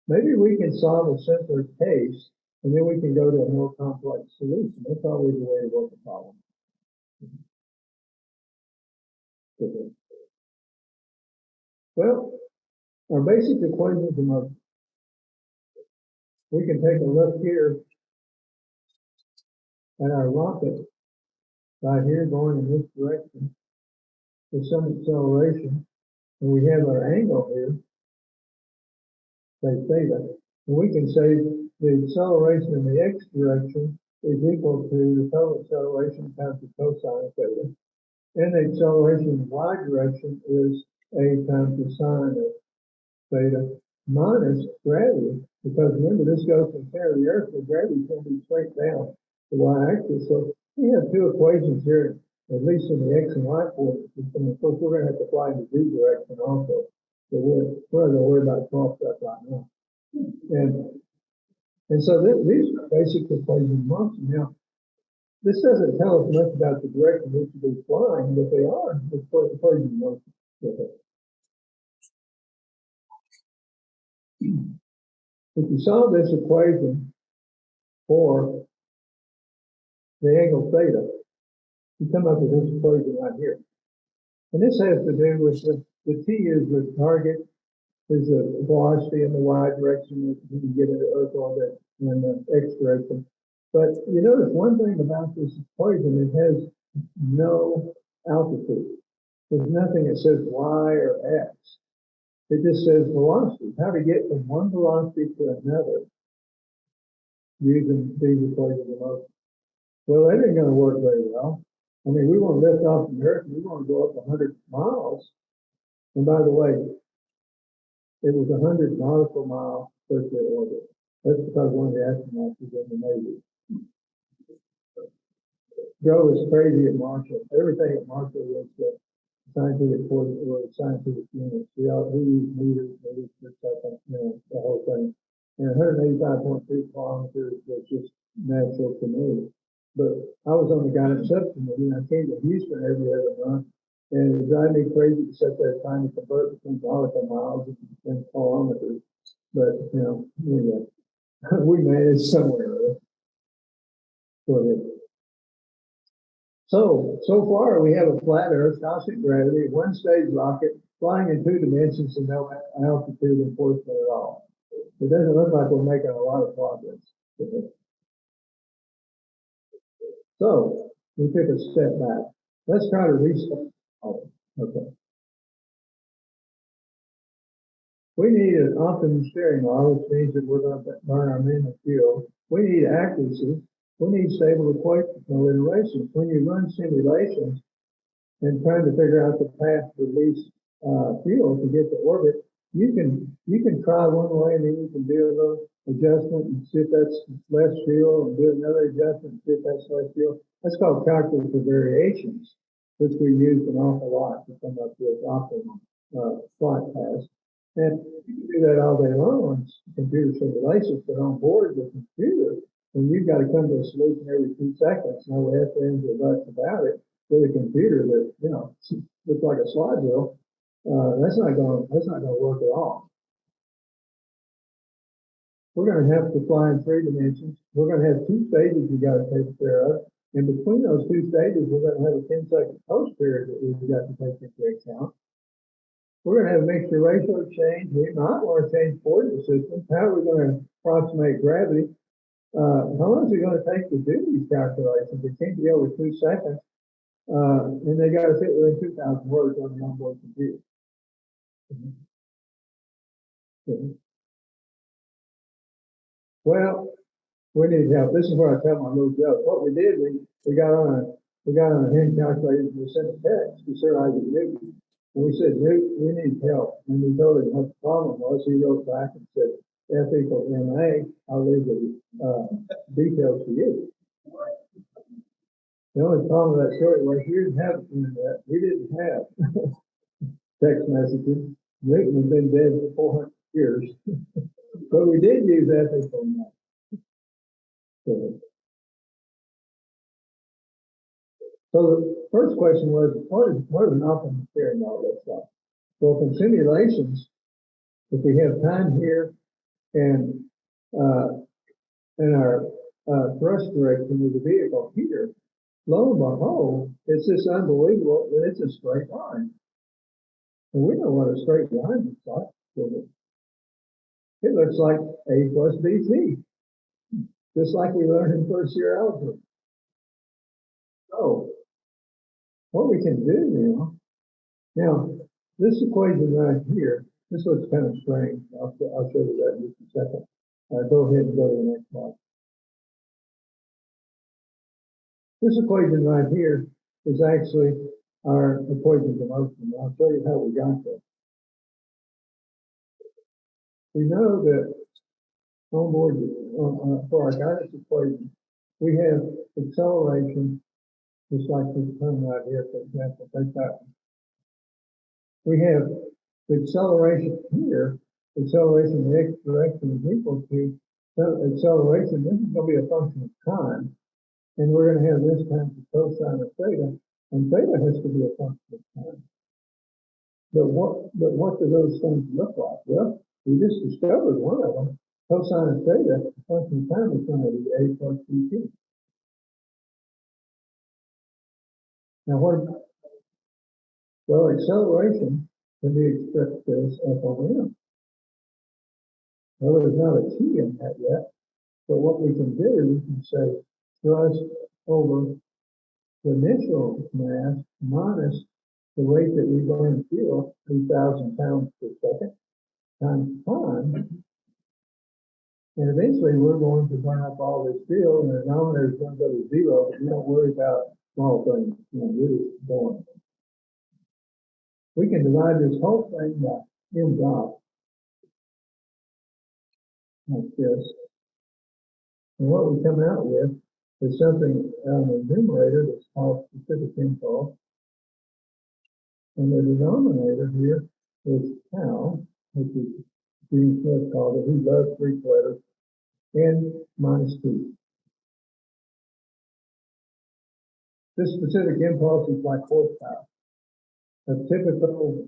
Maybe we can solve a simpler case, and then we can go to a more complex solution. That's always the way to work the problem. Well, our basic equations of motion. We can take a look here at our rocket right here going in this direction with some acceleration, and we have our angle here, say theta, and we can say the acceleration in the x direction is equal to the total acceleration times the cosine of theta, and the acceleration in the y direction is a times the sine of theta minus gravity, because remember this goes from center of the earth, so gravity is going to be straight down the y-axis. So we have two equations here, at least in the x and y coordinate system. Of course, we're going to have to fly in the z direction also. So we're not going to worry about cross stuff right now. And so these are basic equations of motion. Now, this doesn't tell us much about the direction we should be flying, but they are equations of motion. If you solve this equation for the angle theta, you come up with this equation right here. And this has to do with the t is the target, is the velocity in the y direction that you can get into Earth orbit and the x direction. But you notice one thing about this equation, it has no altitude. There's nothing that says y or x. It just says velocity, how to get from one velocity to another using these equations of motion. Well, that ain't going to work very well. I mean, we want to lift off from Earth, we want to go up 100 miles. And by the way, it was 100 nautical miles per orbit. That's because one of the astronauts was in the Navy. Joe was crazy at Marshall. Everything at Marshall was scientific coordinate or scientific units. We used meters, per second, the whole thing. And 185.3 kilometers was just natural to me. But I was on the guidance subcommittee, and I came to Houston every other month, and it drive me crazy to set that time to convert between nautical miles and kilometers. But anyway, we managed somewhere. Go ahead. So far we have a flat Earth, constant gravity, one-stage rocket, flying in 2 dimensions and no altitude enforcement at all. It doesn't look like we're making a lot of progress. So we took a step back. Let's try to restart. Oh, okay. We need an optimum steering model, which means that we're going to burn our minimum fuel. We need accuracy. We need stable equations, no iterations. When you run simulations and trying to figure out the path to least fuel to get to orbit, you can try one way and then you can do a little adjustment and see if that's less fuel and do another adjustment and see if that's less fuel. That's called calculus of variations, which we use an awful lot to come up with optimum flight paths. And you can do that all day long on computer simulations, but on board the computer, when you've got to come to a solution every 2 seconds, no ifs, ands, or buts about it, with a computer that, you know, looks like a slide wheel, that's not gonna work at all. We're gonna have to fly in 3 dimensions. We're gonna have 2 stages we gotta take care of. And between those 2 stages, we're gonna have a 10-second post period that we've got to take into account. We're gonna have mixture ratio change. We might want to change coordinate systems. How are we gonna approximate gravity? How long is it gonna take to do these calculations? It can't be over 2 seconds. And they gotta fit within 2,000 words on the onboard computer. Well, we need help. This is where I tell my little joke. What we did, we got on a hand calculator and we sent a text to Sir Isaac Newton. And we said, Newton, we need help. And we told him what the problem was. He wrote back and said, F equals MA. I'll leave the details to you. The only problem with that story was we didn't have internet. We didn't have text messaging. Newton had been dead for 400 years. But we did use ethics on that. So the first question was, what is an optimum steering model look like? Well, from simulations, if we have time here and our thrust direction of the vehicle here, lo and behold, it's just unbelievable that it's a straight line. And we know what a straight line looks like. It looks like A plus BC, just like we learned in first year algebra. So, what we can do now, this equation right here, this looks kind of strange. I'll show you that in just a second. Go ahead and go to the next slide. This equation right here is actually our equation of motion. I'll show you how we got there. We know that on board for our guidance equation, we have acceleration, just like this term right here, for example, take that one. We have the acceleration here, acceleration in the x direction is equal to acceleration. This is going to be a function of time, and we're going to have this times the cosine of theta, and theta has to be a function of time. But what do those things look like? Well, we just discovered one of them. Cosine of theta, the function of time is going to be A plus BT. Now well, acceleration can be expressed as F over M. Well, there's not a T in that yet, but what we can do, we can say thrust over the initial mass minus the rate that we burn fuel, 3,000 pounds per second, times time. And eventually we're going to burn up all this fuel, and the denominator is going to go to 0, but you don't worry about small things, we're just going. We can divide this whole thing by M dot, like this. And what we come out with is something on the numerator that's called specific impulse. And the denominator here is tau, which is Gene Smith called it. He loved Greek letters, n minus t. This specific impulse is like horsepower. A typical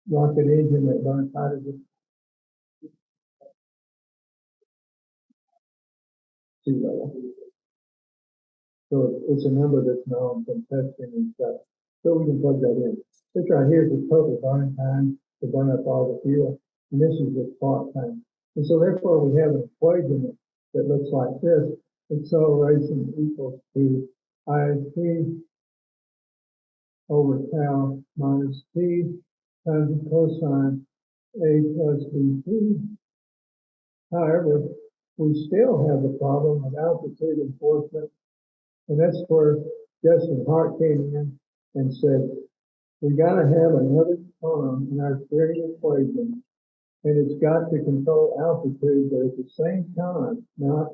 rocket engine that burns hydrogen. Sea level. So it's a number that's known from testing and stuff. So we can plug that in. This right here is the total burning time to burn up all the fuel. And this is the spark time. And so therefore we have an equation that looks like this. Acceleration equals to I3 over tau minus t times the cosine A plus BT. However, we still have the problem of altitude enforcement. And that's where Justin Hart came in and said, we got to have another term in our steering equation, and it's got to control altitude, but at the same time, not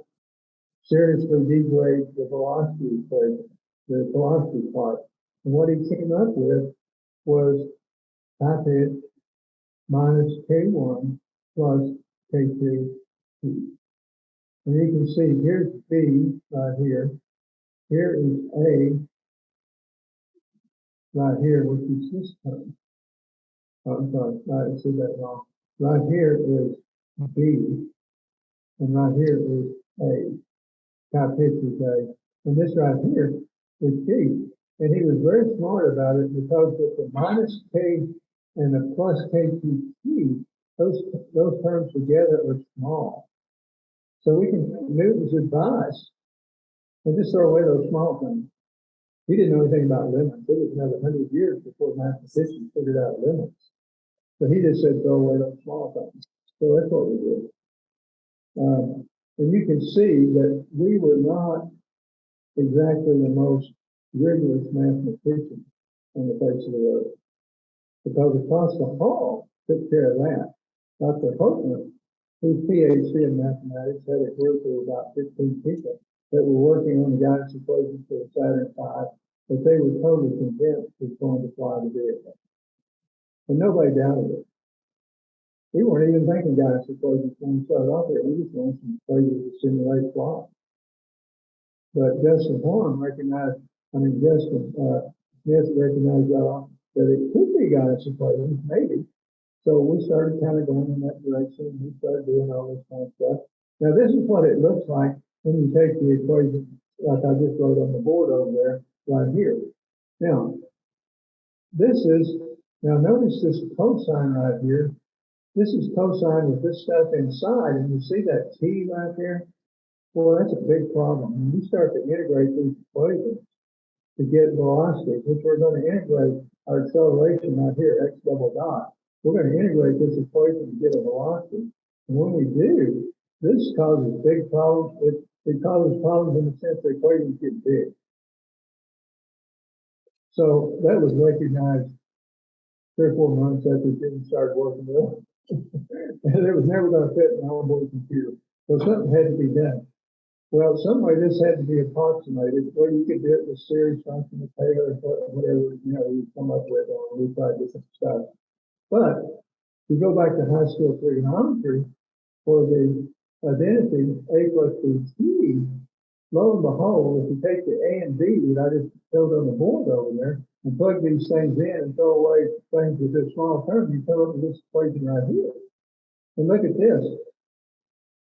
seriously degrade the velocity equation, the velocity part. And what he came up with was type it minus K1 plus K2 T. And you can see here's B right here. here is A right here, which is this term. Oh, I'm sorry, I said that wrong. Right here is B, and right here is A. Top pitch is A. And this right here is G. And he was very smart about it because with the minus K and the plus KTT, those terms together are small. So we can, Newton's advice, and just throw away those small things. He didn't know anything about limits. It was another 100 years before mathematicians figured out limits. So he just said throw away those small things. So that's what we did. And you can see that we were not exactly the most rigorous mathematicians on the face of the earth. Because across the hall took care of that. Dr. Hoffman, whose PhD in mathematics, had a group of about 15 people that were working on the guidance equations for the Saturn V, but they were totally convinced it was going to fly the vehicle. And nobody doubted it. We weren't even thinking guidance equations when we started off here. We just wanted some equations to simulate flight. But Justin Horn recognized, Justin Smith recognized that it could be guidance equations, maybe. So we started kind of going in that direction, and we started doing all this kind of stuff. Now, this is what it looks like when you take the equation, like I just wrote on the board over there, right here. Now, now notice this cosine right here. This is cosine with this stuff inside, and you see that T right there? Well, that's a big problem. When you start to integrate these equations to get velocity, which we're going to integrate our acceleration right here, x double dot. We're going to integrate this equation to get a velocity. And when we do, this causes big problems. It causes problems in the sense the equations get big. So that was recognized 3 or 4 months after Jim started working with it. And it was never going to fit in an onboard computer. So something had to be done. Well, some way this had to be approximated, or you could do it with series function of Taylor, whatever, you come up with, or we tried different stuff. But you go back to high school trigonometry for the identity A plus BT, lo and behold, if you take the A and B that I just showed on the board over there and plug these things in and throw away things with this small term, you come up with this equation right here. And look at this.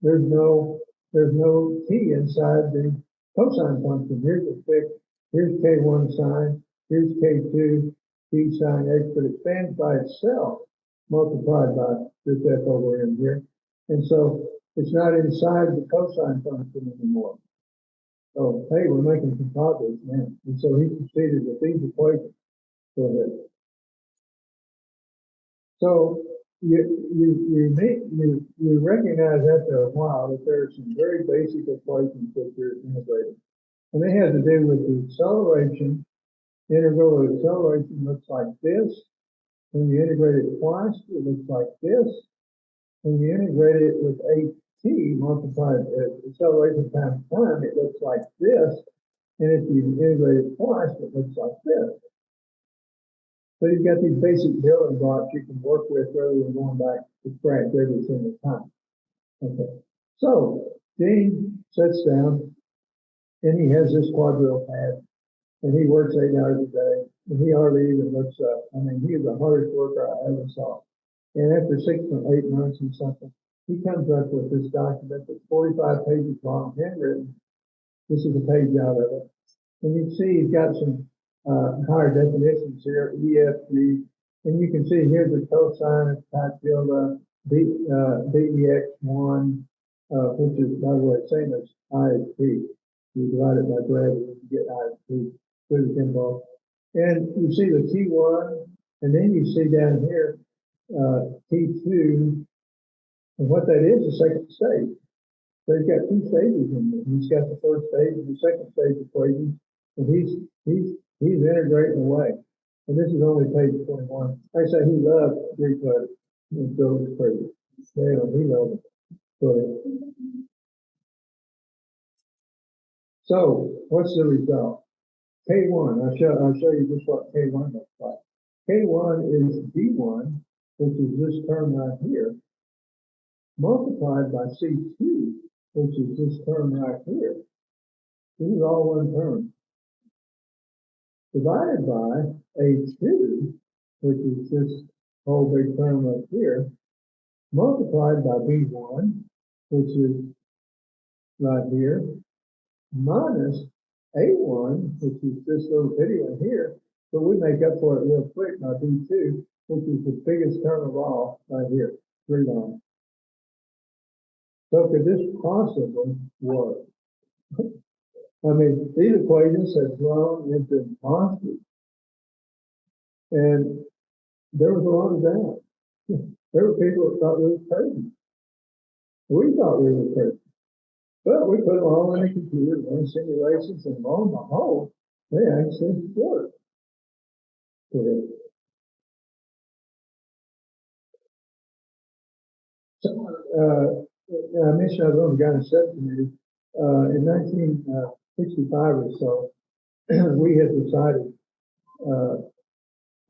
There's no T inside the cosine function. Here's a fixed, here's K1 sine, here's K2, T sine X, but it stands by itself, multiplied by this F over in here. And so it's not inside the cosine function anymore. So, hey, we're making some progress now. And so he proceeded with these equations. Go ahead. So you recognize after a while that there are some very basic equations that you're integrating. And they have to do with the acceleration. The integral of acceleration looks like this. When you integrate it twice, it looks like this. When you integrate it with AT multiplied acceleration times time, it looks like this. And if you integrate it twice, it looks like this. So you've got these basic building blocks you can work with rather than going back to scratch every single time. Okay. So Gene sits down and he has this quadrille pad and he works 8 hours a day and he hardly even looks up. He is the hardest worker I ever saw. And after 6 or 8 months and something, he comes up with this document that's 45 pages long, handwritten. This is a page out of it. And you see he's got some higher definitions here, EFG, and you can see here's the cosine of pi tilde BEX1, which is, by the way, same as ISP. You divide it by gravity, you get ISP through the pinball. And you see the T1, and then you see down here T2, and what that is the second stage. So he's got 2 stages in there. He's got the first stage and the second stage equations, and he's integrating away. And this is only page 21. I say he loves Greek letters. It goes crazy. He loves it. Go ahead. So what's the result? K1, I'll show you just what K1 looks like. K1 is D1, which is this term right here, multiplied by C2, which is this term right here. This is all one term. Divided by A2, which is this whole big term up here, multiplied by B1, which is right here, minus A1, which is this little bitty one here. So we make up for it real quick by B2, which is the biggest term of all right here, 3 lines. So could this possibly work? I mean, these equations have grown into monsters. And there was a lot of doubt. There were people that thought we were crazy. We thought we were crazy. But we put them all in the computer, run simulations, and lo and behold, they actually work. So, I mentioned I was on the guidance subcommittee. In 1965 or so, we had decided,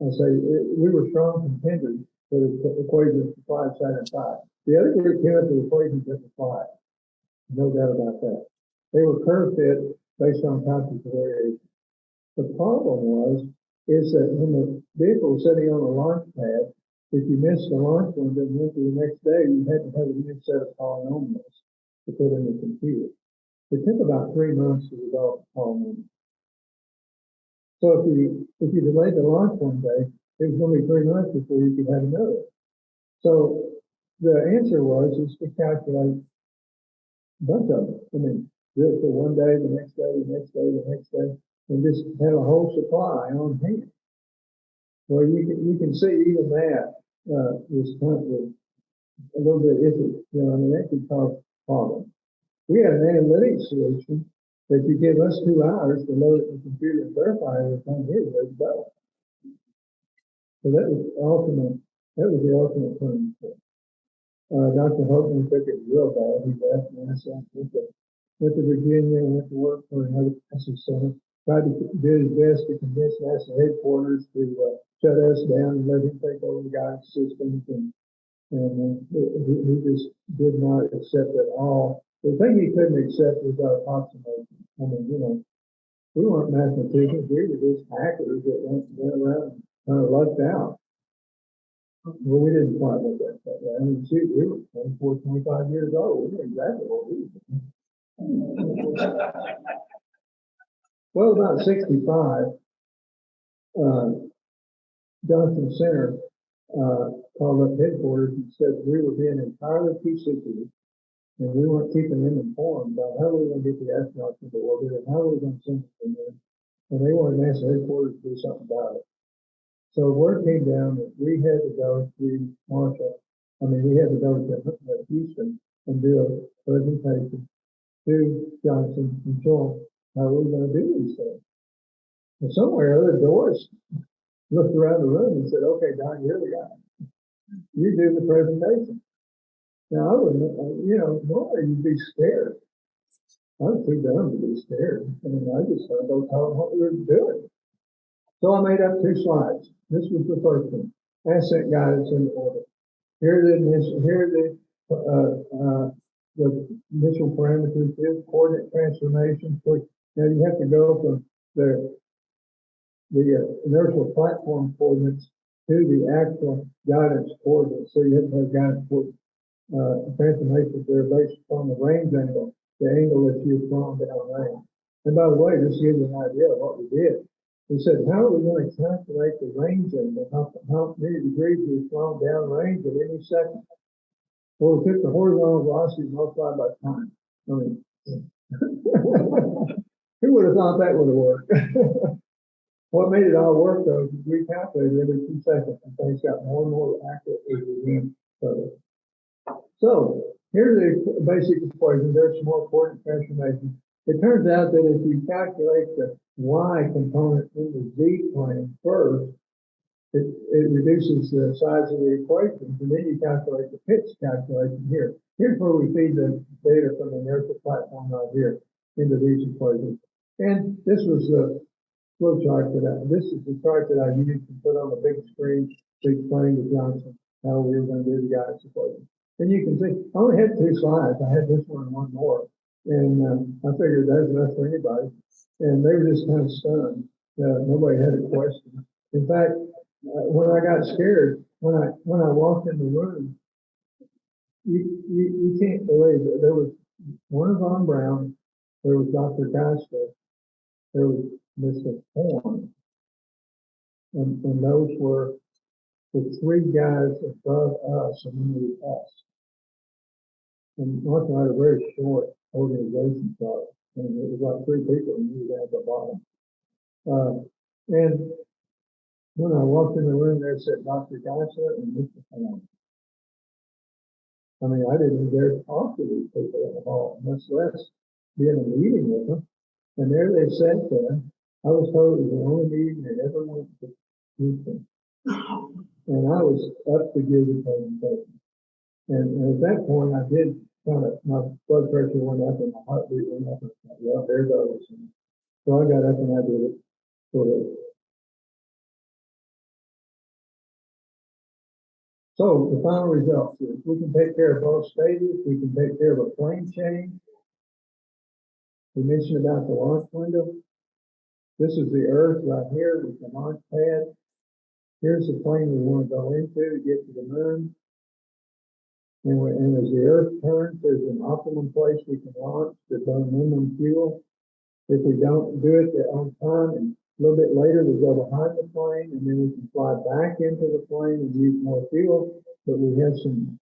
we were strong contenders for the equations for Saturn V. The other group came up with equations that applied. No doubt about that. They were curve fit based on constant variation. The problem is that when the vehicle was sitting on a launch pad, if you missed the launch window and went to the next day, you had to have a new set of polynomials to put in the computer. It took about 3 months to develop polynomials. So if you delayed the launch one day, it was going to be 3 months before you could have another. So the answer is to calculate a bunch of them. I mean, do it for one day, the next day, the next day, the next day, and just have a whole supply on hand. Well, you can see even that was kind of a little bit iffy. You know, I mean, that could cause problems. We had an analytics solution that you give us 2 hours to load it in the computer and verify everything. Here, there you go. So that was ultimate. That was the ultimate thing. Dr. Hogan took it real bad. He left NASA, went to Virginia, went to work for another NASA center. Tried to do his best to convince NASA headquarters to shut us down and let him take over the guidance systems, and he just did not accept at all. The thing he couldn't accept was our approximation. I mean, you know, we weren't mathematicians. We were just hackers that went around and kind of lucked out. Well, we didn't quite look at that way. I mean, shoot, we were 24, 25 years old. We knew exactly what we were doing. Well, about 65, Johnson Center called up headquarters and said we were being entirely too secretive, and we weren't keeping them informed about how we were going to get the astronauts into orbit and how we were going to send them in. And they wanted NASA headquarters to do something about it. So word came down that we had to go to Marshall. I mean, we had to go to Houston and do a presentation to Johnson and show them how we were going to do these things. And somewhere other Doris looked around the room and said, "Okay, Don, you're the guy. You do the presentation." Now, I wouldn't, you know, normally you'd be scared. I was too dumb to be scared. I mean, I just thought go tell them what we were doing. So I made up 2 slides. This was the first one: ascent guidance in orbit. Here are the initial parameters: is coordinate transformation. Now you have to go from the inertial platform coordinates to the actual guidance coordinates. So you have to have guidance coordinates. Transformations that are based upon the range angle, the angle that you've flown down range. And by the way, this gives you an idea of what we did. We said, how are we going to calculate the range angle? How many degrees we've flown down range at any second? Well, we took the horizontal velocity multiplied by time. I mean, who would have thought that would have worked? What made it all work, though, is we calculated every 2 seconds, and things got more and more accurate as we went further. So here's the basic equation. There's some more coordinate transformations. It turns out that if you calculate the y component in the z plane first, it reduces the size of the equation, and then you calculate the pitch calculation here. Here's where we feed the data from the inertial platform right here into these equations. And this was the flow chart this is the chart that I used to put on the big screen to explain to Johnson how we were going to do the guidance equation. And you can see, I only had 2 slides. I had this one and one more. And I figured that's enough for anybody. And they were just kind of stunned. Nobody had a question. In fact, when I got scared, when I walked in the room, you can't believe it. There was one of Von Braun, there was Dr. Geister, there was Mr. Horn, and those were the three guys above us and under us. And Martin had a very short organization chart, and it was like three people and you down at the bottom. And when I walked in the room, there said Dr. Geiser and Mr. Horn. I mean, I didn't dare talk to these people in the hall, much less be in a meeting with them. And there they sat there. I was told it was the only meeting they ever went to Houston. And I was up to give the presentation. And at that point, I did kind of, my blood pressure went up and my heartbeat went up. And I thought, well, there goes. And so I got up and I did it sort of. So the final result is we can take care of both stages. We can take care of a plane change. We mentioned about the launch window. This is the Earth right here with the launch pad. Here's the plane we want to go into to get to the moon. And as the Earth turns, there's an optimum place we can launch to burn minimum fuel. If we don't do it on time, and a little bit later we go behind the plane, and then we can fly back into the plane and use more fuel. But we have some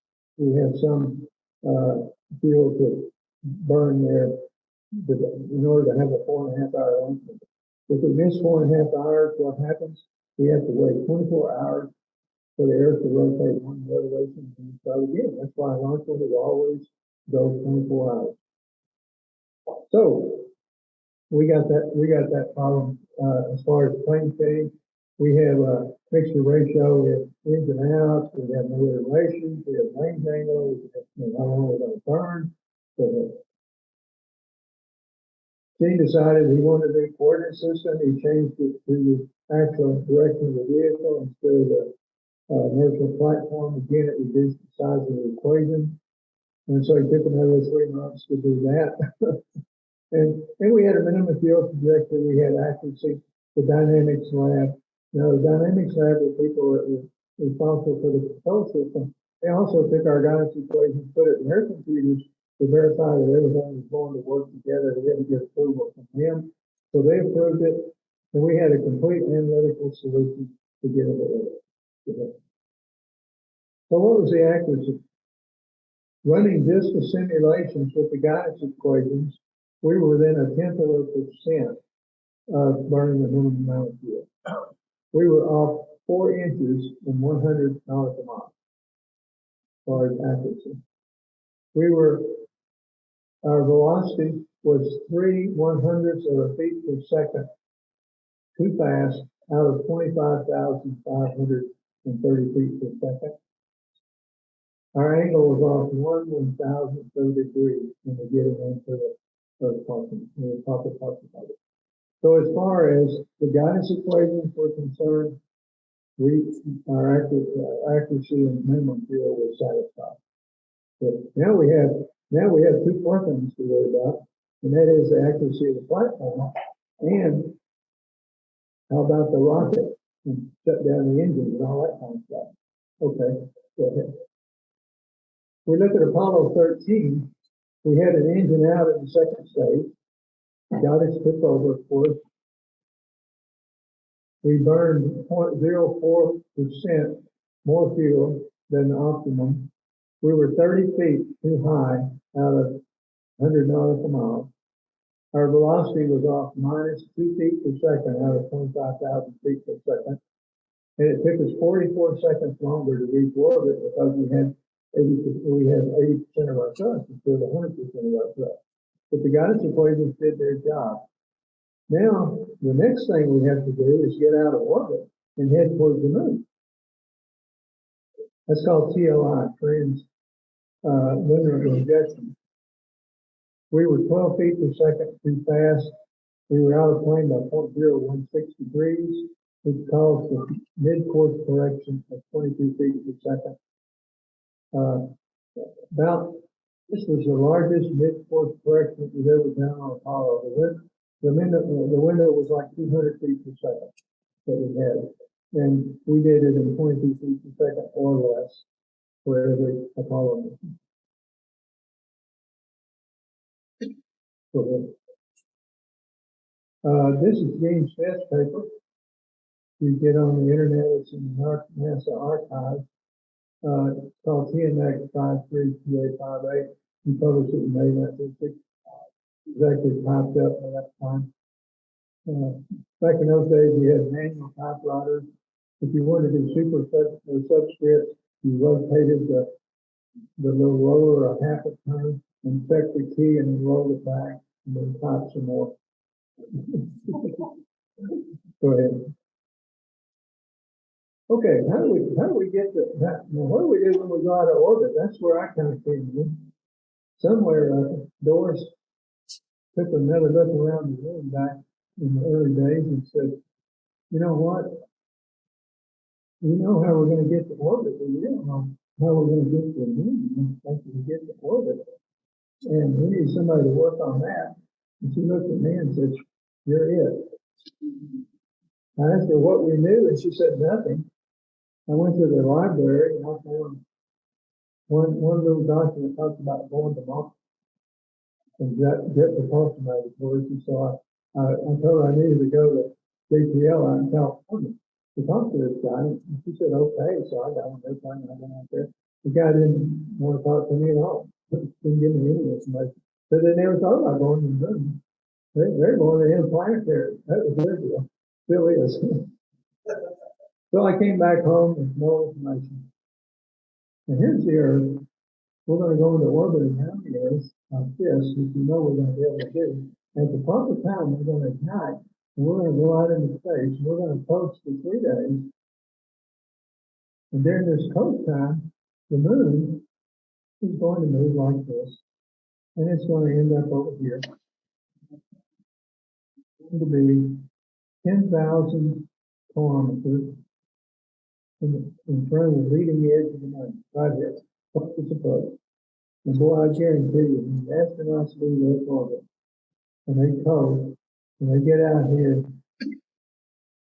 fuel to burn there in order to have a 4.5 hour launch. If we miss 4.5 hours, what happens? We have to wait 24 hours for the Earth to rotate one revolution and start again. That's why launch windows always go 24 hours. So we got that problem as far as plane change. We have a mixture ratio. We have ins and outs. We have no iterations. We have range angle. We have how long we're going to burn. So Gene decided he wanted a new coordinate system. He changed it to the actual direction of the vehicle instead of the inertial platform. Again, it reduced the size of the equation. And so it took another 3 months to do that. and we had a minimum fuel trajectory. We had accuracy. The dynamics lab. Now, the dynamics lab, the people that were responsible for the control system, they also took our guidance equations, put it in their computers to verify that everything was going to work together. They had to get approval from them. So they approved it, and we had a complete analytical solution to get it over. So what was the accuracy? Running just the simulations with the guidance equations, we were within 0.1% of burning the minimum amount of fuel. We were off 4 inches and 100 miles a mile as far as accuracy. Our velocity was 3/100ths of a feet per second too fast out of 25,530 feet per second. Our angle was off 1/1000th of a degree when we're getting into the Earth parking, the proper parking of it. So as far as the guidance equations were concerned, our accuracy and minimum fuel was satisfied. So now we have 2 more things to worry about, and that is the accuracy of the platform and how about the rocket and shut down the engine and all that kind of stuff. Okay, go ahead. We look at Apollo 13. We had an engine out in the second stage. Goddard took over, of course. We burned 0.04% more fuel than the optimum. We were 30 feet too high out of 100 nautical miles. Our velocity was off -2 feet per second out of 25,000 feet per second. And it took us 44 seconds longer to reach orbit because we had 80% of our thrust instead of 100% of our thrust. But the guidance equations did their job. Now, the next thing we have to do is get out of orbit and head towards the moon. That's called TLI, trans-lunar injection. We were 12 feet per second too fast. We were out of plane by 0.016 degrees, which caused the mid-course correction of 22 feet per second. About This was the largest mid-course correction that we've ever done on Apollo. The window was like 200 feet per second that we had. And we did it in 22 feet per second or less for every Apollo mission. This is Gene Smith's paper. You get on the internet, it's in the NASA archive. It's called TNX 532858. He published it in May 1960. It was actually typed up at that time. Back in those days, we had manual typewriters. If you wanted to do subscript, you rotated the little roller a half a turn and check the key and then roll it back and then type some more. Go ahead. Okay, how do we get to that? Now, what do we do when we go out of orbit? That's where I kind of came in. Somewhere, Doris took another look around the room back in the early days and said, you know what? We know how we're going to get to orbit, but we don't know how we're going to get to the moon after we get to orbit. And we need somebody to work on that. And she looked at me and said, you're it. I asked her what we knew, and she said nothing. I went to the library and I found one little document talks about going to Mars and get the postmated for it. And so I told her I needed to go to JPL out in California to talk to this guy. And she said, okay. So I got on this thing and I went out there. The guy didn't want to talk to me at all. Didn't give me any information. So they never thought about going to the moon. They're going to interplanetary. That was their deal. Still is. So I came back home with no information. And here's the Earth. We're going to go into orbit around the Earth like this, which you know we're going to be able to do. At the proper time, we're going to ignite, and we're going to go out into space. We're going to coast for 3 days. And during this coast time, the moon is going to move like this. And it's going to end up over here. It's going to be 10,000 kilometers in front of the leading edge of the moon, right here. What's the approach? And boy, I guarantee you, when the astronauts leave Earth orbit, and they coast, and they get out here,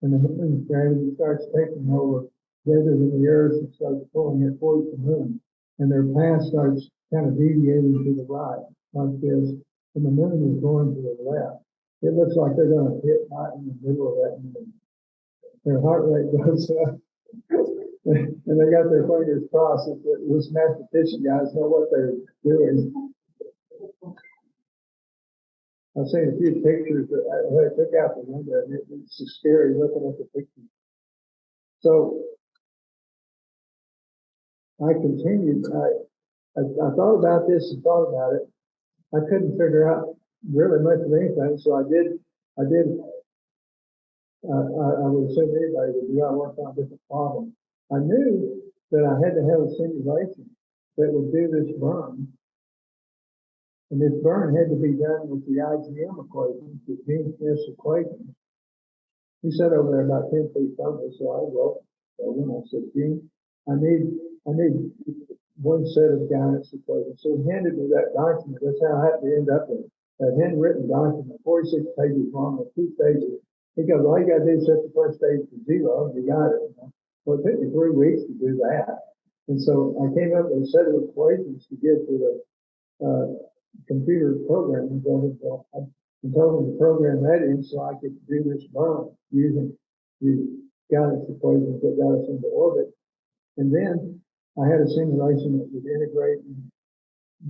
and the moon's gravity starts taking over rather than the Earth and starts pulling it towards the moon, and their path starts kind of deviating to the right, like this, and the moon is going to the left. It looks like they're going to hit right in the middle of that moon. Their heart rate goes up. And they got their fingers crossed that this mathematician guys know what they're doing. I've seen a few pictures that I took out the window, and it's just scary looking at the pictures. So I continued. I thought about this and thought about it. I couldn't figure out really much of anything, so I would assume anybody would do. I worked on different problems. I knew that I had to have a simulation that would do this burn. And this burn had to be done with the IGM equations, the Gene Smith's equations. He sat over there about 10 feet from me, so I wrote and I said, Gene, I need one set of guidance equations. So he handed me that document. That's how I had to end up in that handwritten document, 46 pages long with 2 stages. He goes, all you got to do is set the first stage to 0, and you got it. You know? Well, it took me 3 weeks to do that. And so I came up with a set of equations to give to the computer programming building. So I told them to program that in so I could do this burn using the guidance equations that got us into orbit. And then I had a simulation that would integrate and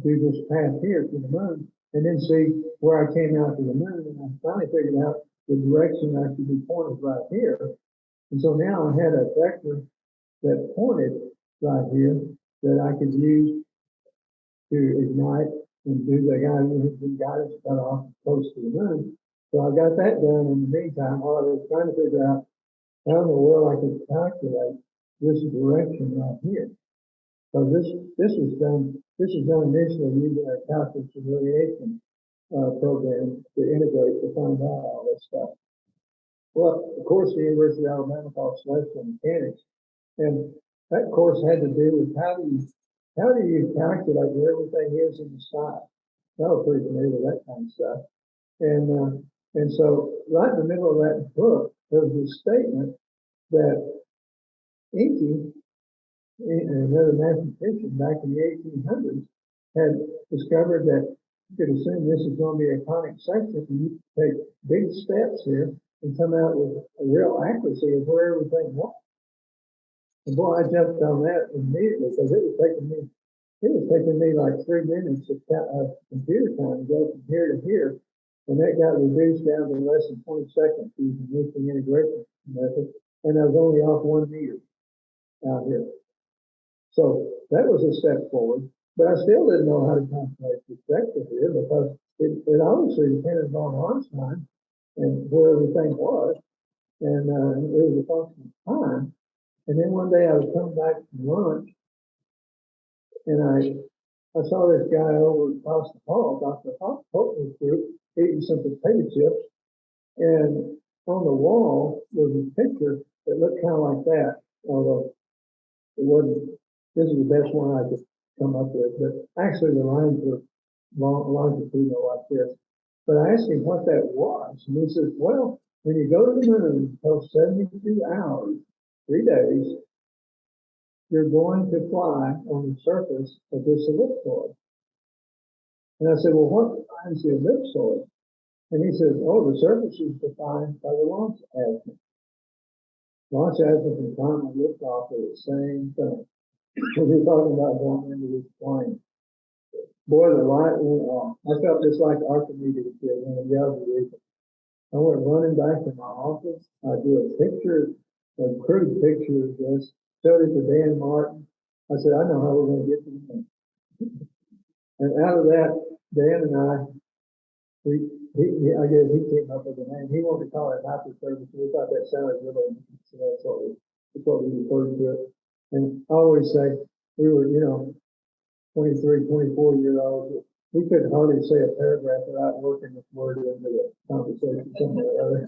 do this path here to the moon, and then see where I came out to the moon. And I finally figured out the direction I should be pointed right here. And so now I had a vector that pointed right here that I could use to ignite and do the guidance cut off close to the moon. So I got that done in the meantime while I was trying to figure out how in the world I could calculate this direction right here. So this is done initially using a calculus variation program to integrate to find out all this stuff. Well, of course, the University of Alabama called celestial mechanics, and that course had to do with how do you how do you calculate where everything is in the sky? I was pretty familiar with that kind of stuff. And so right in the middle of that book, there was a statement that Inky, another mathematician back in the 1800s, had discovered that you could assume this is going to be a conic section, and you take big steps here and come out with a real accuracy of where everything was. And boy, I jumped on that immediately because it was taking me like 3 minutes of computer time to go from here to here. And that got reduced down to less than 20 seconds using mixing integration method. And I was only off 1 meter out here. So that was a step forward. But I still didn't know how to calculate perspective here because it obviously depended on Einstein and where everything was. And it was a function of time. And then one day I was coming back from lunch and I saw this guy over across the hall, Dr. Holtman's group, eating some potato chips. And on the wall was a picture that looked kind of like that, although it wasn't, this is the best one I could come up with, but actually the lines were longitudinal like this. But I asked him what that was, and he says, well, when you go to the moon for 72 hours, 3 days, you're going to fly on the surface of this ellipsoid. And I said, well, what defines the ellipsoid? And he says, oh, the surface is defined by the launch azimuth. Launch azimuth and time of liftoff are the same thing. Because we're talking about going into this plane. Boy, the light went off. I felt just like Archimedes did when he yelled at me. I went running back to my office. I drew a picture, a crude picture of this, showed it to Dan Martin. I said, I know how we're going to get to the moon. And out of that, Dan and I, I guess he came up with the name. He wanted to call it hypersurface. We thought that sounded really interesting, so that's what we referred to it. And I always say we were, 23, 24-year-olds. We couldn't hardly say a paragraph without working this word into the conversation somewhere or other.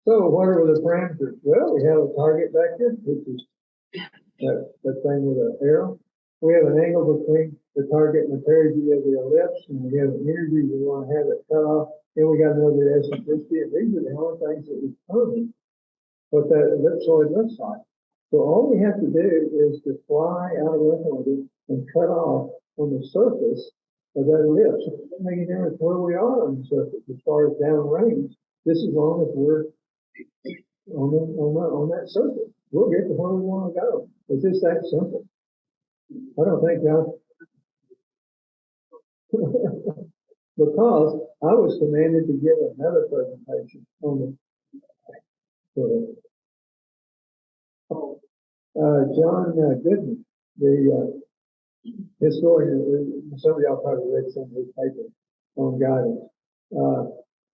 So what are the parameters? Well, we have a target vector, which is that thing with an arrow. We have an angle between the target and the perigee of the ellipse, and we have an energy we want to have it cut off. And we got to know the eccentricity, and these are the only things that determine what that ellipsoid looks like. So all we have to do is to fly out of Earth orbit and cut off on the surface of that ellipse. It doesn't make any difference where we are on the surface as far as downrange. This is as long as we're on that surface. We'll get to where we want to go. It's just that simple. I don't think y'all because I was commanded to give another presentation on the John Goodman, the historian. Some of y'all probably read some of his papers on guidance.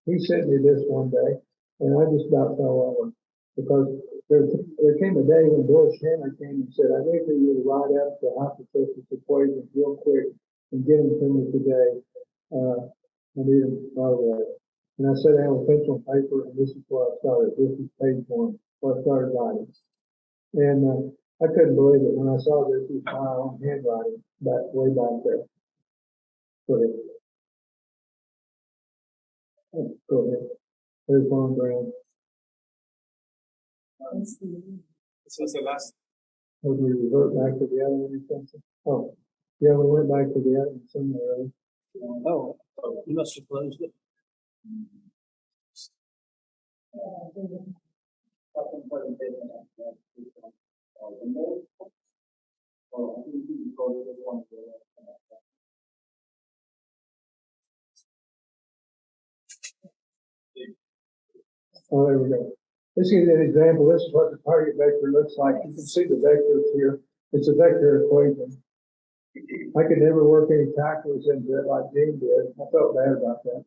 He sent me this one day, and I just about fell over because there came a day when Doris Chandler came and said, I need for you to write up the hypothesis equations real quick and get them to me today. I need them right away. And I sat down with pencil and paper, and this is where I started. This is page 1, where I started writing. And I couldn't believe it when I saw this was my own handwriting way back there. Go ahead. Go ahead. There's Von Braun. This was the last. Oh, we revert back to the other one or something? Oh, yeah, we went back to the other one somewhere. Oh, you must have closed it. Oh, there we go. Let's give you an example. This is what the target vector looks like. You can see the vectors here. It's a vector equation. I could never work any calculus into it like Gene did. I felt bad about that.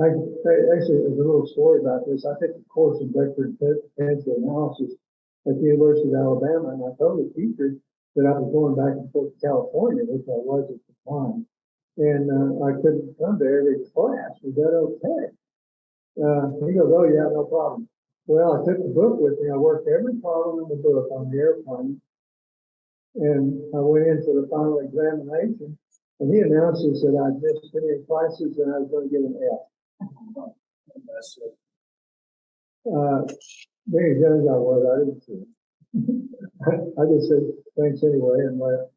Actually, there's a little story about this. I took a course in vector potential analysis at the University of Alabama, and I told the teacher that I was going back and forth to California, which I was at the time, and I couldn't come to every class. Was that okay? He goes, oh yeah, no problem. Well, I took the book with me. I worked every problem in the book on the airplane. And I went in for the final examination, and he announces that I'd missed 3 classes and I was going to get an F. That's it. Being as young as I was, I didn't see it. I just said thanks anyway and left.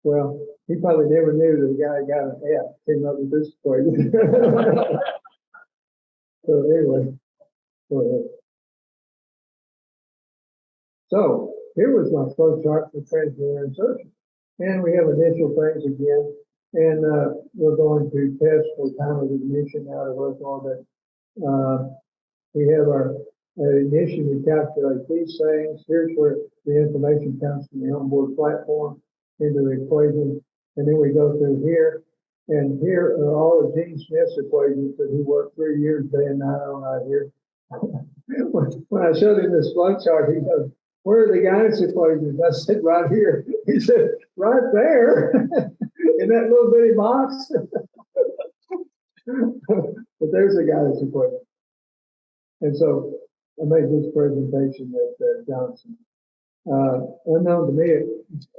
Well, he probably never knew that the guy got an F, came up with this equation. So anyway, go ahead. So here was my flow chart for trans-lunar insertion. And we have initial things again. And we're going to test for time of ignition out of Earth orbit. We have our ignition, we calculate these things. Here's where the information comes from the onboard platform into the equation. And then we go through here. And here are all of Gene Smith's equations that he worked 3 years day and night on right here. When I showed him this flow chart, he goes, "Where are the guidance equations?" I said, "Right here." He said, "Right there in that little bitty box." But there's the guidance equation. And so I made this presentation at Johnson. Unknown to me,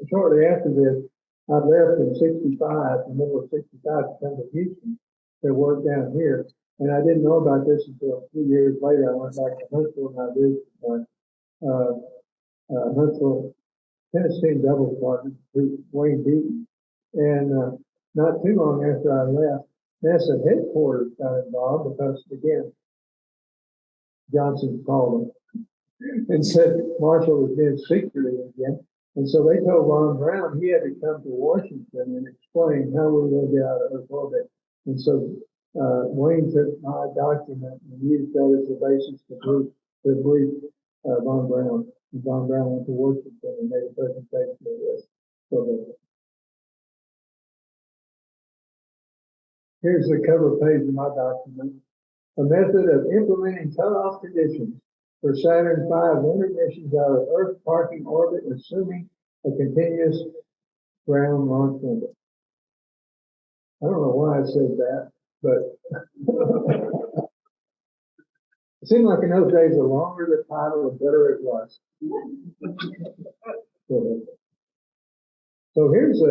shortly after this, I left in 65, in the middle of 65, to come to Houston to work down here. And I didn't know about this until a few years later. I went back to Huntsville and I visited Huntsville tennis team doubles partner, Wayne Beaton. And not too long after I left, NASA headquarters got involved because, again, Johnson called them and said Marshall was being secretive again. And so they told Ron Brown he had to come to Washington and explain how we were going to get out of Earth orbit. And so Wayne took my document and used that as the basis to brief Von Braun. And Von Braun went to Washington and made a presentation of this. So here's the cover page of my document. A method of implementing cutoff conditions for Saturn V lunar missions out of Earth parking orbit, assuming a continuous ground launch window. I don't know why I said that, but it seemed like in those days, the longer the title, the better it was. So here's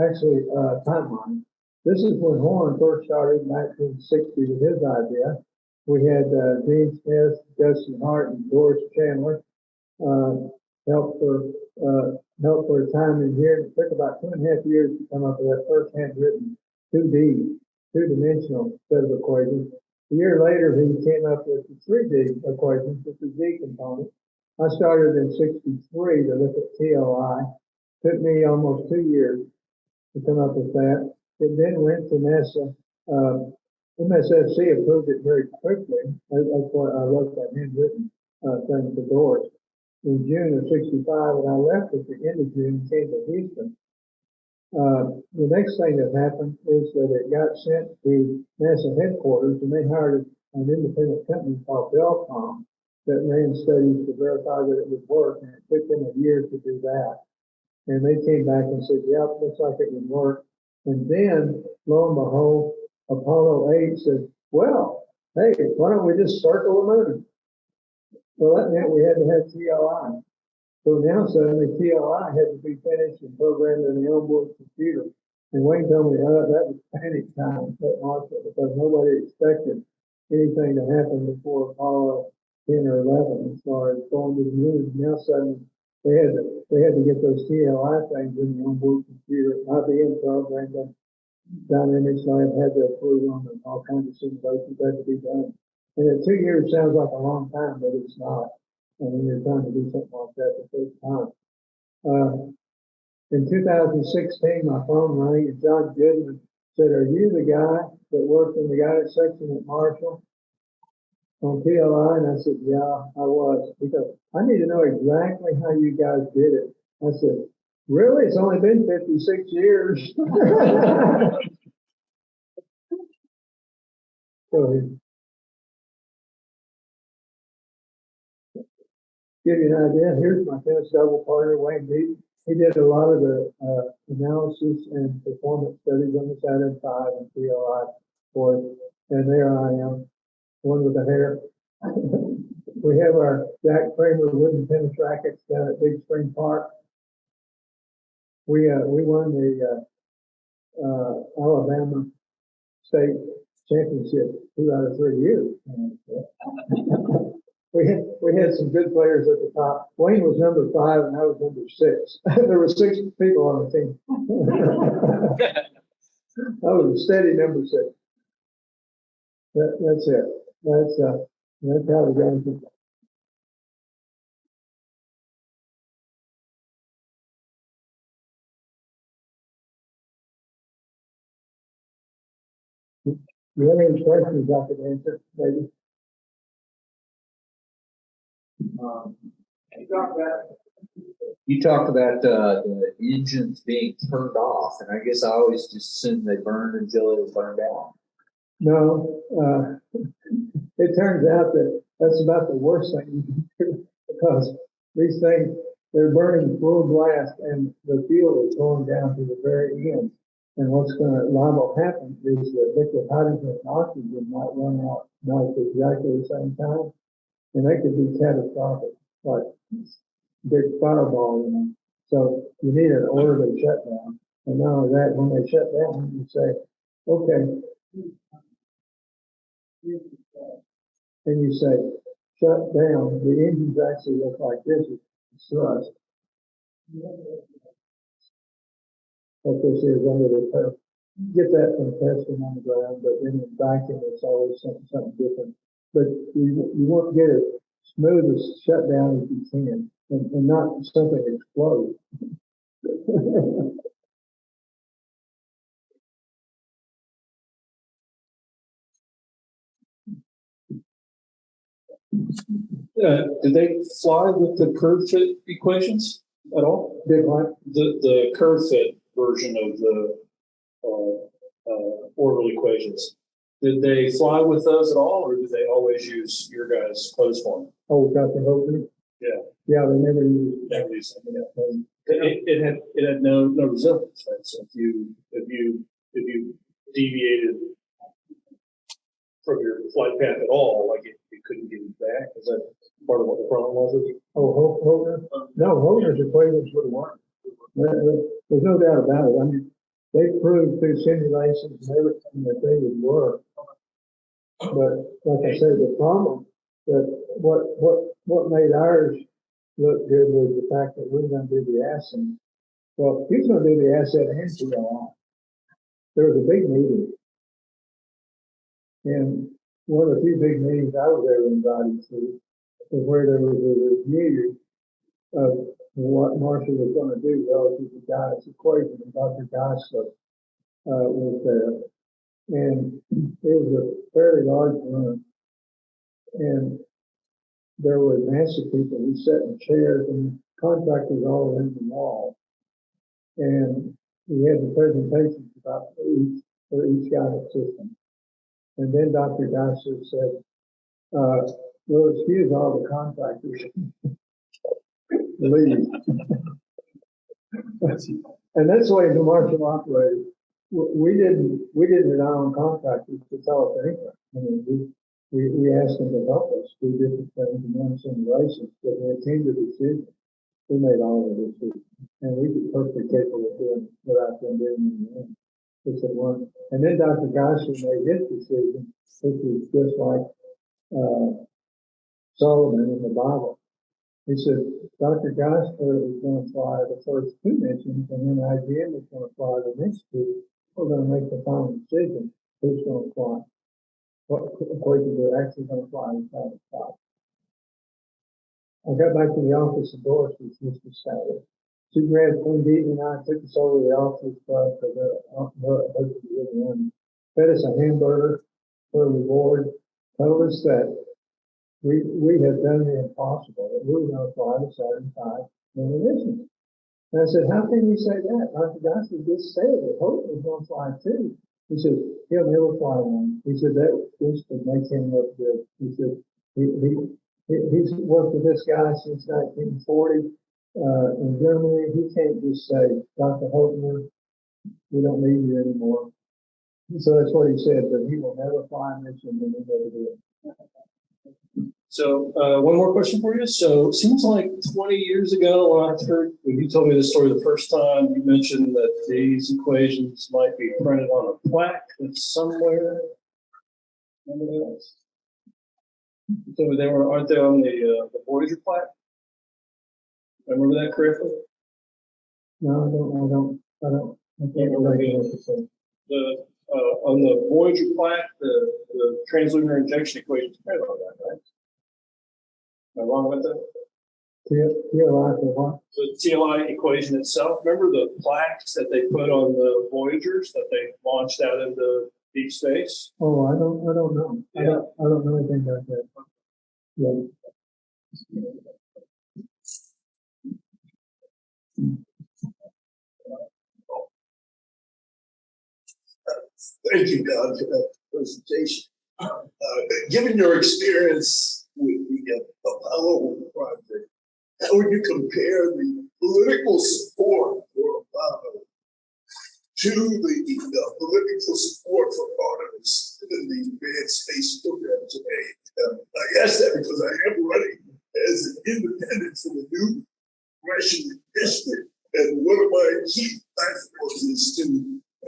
actually a timeline. This is when Horn first started in 1960 with his idea. We had Gene Smith, Justin Hart, and Doris Chandler help for a time in here. It took about 2.5 years to come up with that first handwritten 2D, two-dimensional set of equations. A year later, he came up with the 3D equations with the Z component. I started in 63 to look at TLI. Took me almost 2 years to come up with that. It then went to NASA. MSFC approved it very quickly. That's why I wrote that handwritten thing for Doris in June of 65, and I left at the end of June and came to Houston. The next thing that happened is that it got sent to NASA headquarters, and they hired an independent company called Belcom that ran studies to verify that it would work, and it took them a year to do that. And they came back and said, "Yep, looks like it would work." And then, lo and behold, Apollo 8 said, "Well, hey, why don't we just circle the moon?" Well, that meant we had to have TLI. So now suddenly TLI had to be finished and programmed in the onboard computer. And Wayne told me that was panic time at Marshall because nobody expected anything to happen before Apollo 10 or 11 as far as going to the moon. Now suddenly they had to get those TLI things in the onboard computer. IBM programmed them. Dynamics Lab had to approve them, and all kinds of simulations had to be done. And 2 years sounds like a long time, but it's not. And when you're trying to do something like that the first time. In 2016, my phone rang, and John Goodman said, "Are you the guy that worked in the guidance section at Marshall on TLI?" And I said, "Yeah, I was." He goes, "I need to know exactly how you guys did it." I said, "Really? It's only been 56 years." So, give you an idea, here's my tennis double partner, Wayne Beaton. He did a lot of the analysis and performance studies on the Saturn V and TLI for it. And there I am, one with the hair. We have our Jack Kramer wooden tennis rackets down at Big Spring Park. We won the Alabama state championship 2 out of 3 years. We had some good players at the top. Wayne was number 5 and I was number 6. There were 6 people on the team. I was a steady number 6. That's it. That's how the game can. Do you have any questions I could answer, maybe? You talked about the engines being turned off, and I guess I always just assumed they burned until it was burned out. No, it turns out that that's about the worst thing you can do, because these things, they're burning full blast and the fuel is going down to the very end. And what's going to liable happen is that liquid hydrogen and oxygen might run out not at exactly the same time, and that could be catastrophic, like big fireball, you know. So you need an orderly shutdown. And not only that, when they shut down, you say, okay, and you say, shut down. The engines actually look like this. It's thrust. What this is under the turf. Get that from testing on the ground, but then in vacuum, it's always something different. But you want to get it smooth as shut down as you can, and not something explode. Did they fly with the curve fit equations at all? Did what? The curve fit version of the orbital equations. Did they fly with those at all, or did they always use your guys' closed form? Oh, Dr. Hogan? Yeah. Yeah, they never used Never used something else. It had no resilience, right? So if you deviated from your flight path at all, like it couldn't get you back. Is that part of what the problem was with it? Oh, Hogan? No, Hogan's equations would have worked. There's no doubt about it. I mean, they proved through simulations and everything that they would work. But like I said, the problem that what made ours look good was the fact that we were going to do the ASCENT. Well, he was going to do the ASCENT and GODDARD. There was a big meeting. And one of the few big meetings I was ever invited to was where there was a review of what Marshall was going to do relative to Guy's equation. And Dr. Geisler was there. And it was a fairly large room. And there were NASA people who sat in chairs and contractors all in the wall. And we had the presentations about for each guided system. And then Dr. Geisler said, we'll excuse all the contractors. Leave. And that's the way the Marshall operated. We didn't rely on contractors to tell us anything. I mean, we asked them to help us do different things and run simulations, but when it came to decisions, we made all of the decisions. And we were perfectly capable of doing without them doing anything. It's at one. And then Dr. Geisler made his decision, which was just like Solomon in the Bible. He said, Dr. Geisler is going to fly the first 2 missions, and then IBM is going to fly the next 2. We're going to make the final decision who's going to fly. What equations are actually going to fly inside the top. I got back to the office and Doris was Mr. Saturn. She grabbed Queen Beaton and I, took us over to the office club for the fed us a hamburger for a reward, told us that we had done the impossible, that we were going to fly the Saturn V mission. And I said, how can you say that? Dr. Geisler just said that Hope was going to fly too. He said, he'll never fly one. He said, that just to make him look good. He said, he's worked with this guy since 1940 in Germany. He can't just say, Dr. Holtner, we don't need you anymore. So that's what he said, but he will never fly a mission and he never did. So, one more question for you. So it seems like 20 years ago when you told me the story the first time, you mentioned that these equations might be printed on a plaque that's somewhere. Remember that? So aren't they on the Voyager plaque? Remember that correctly? No, I can't relate to what you said. On the Voyager plaque, the trans-lunar injection equation is printed on that, right? Am I wrong with that? TLI for what? The TLI equation itself, remember the plaques that they put on the Voyagers that they launched out into deep space? Oh, I don't know. Yeah. I don't know anything about that. Yeah. Thank you, Don, for that presentation. Given your experience with the Apollo project, how would you compare the political support for Apollo to the political support for Artemis in the manned space program today? I ask that because I am running as an independent for the new Russian district, and one of my key platforms is to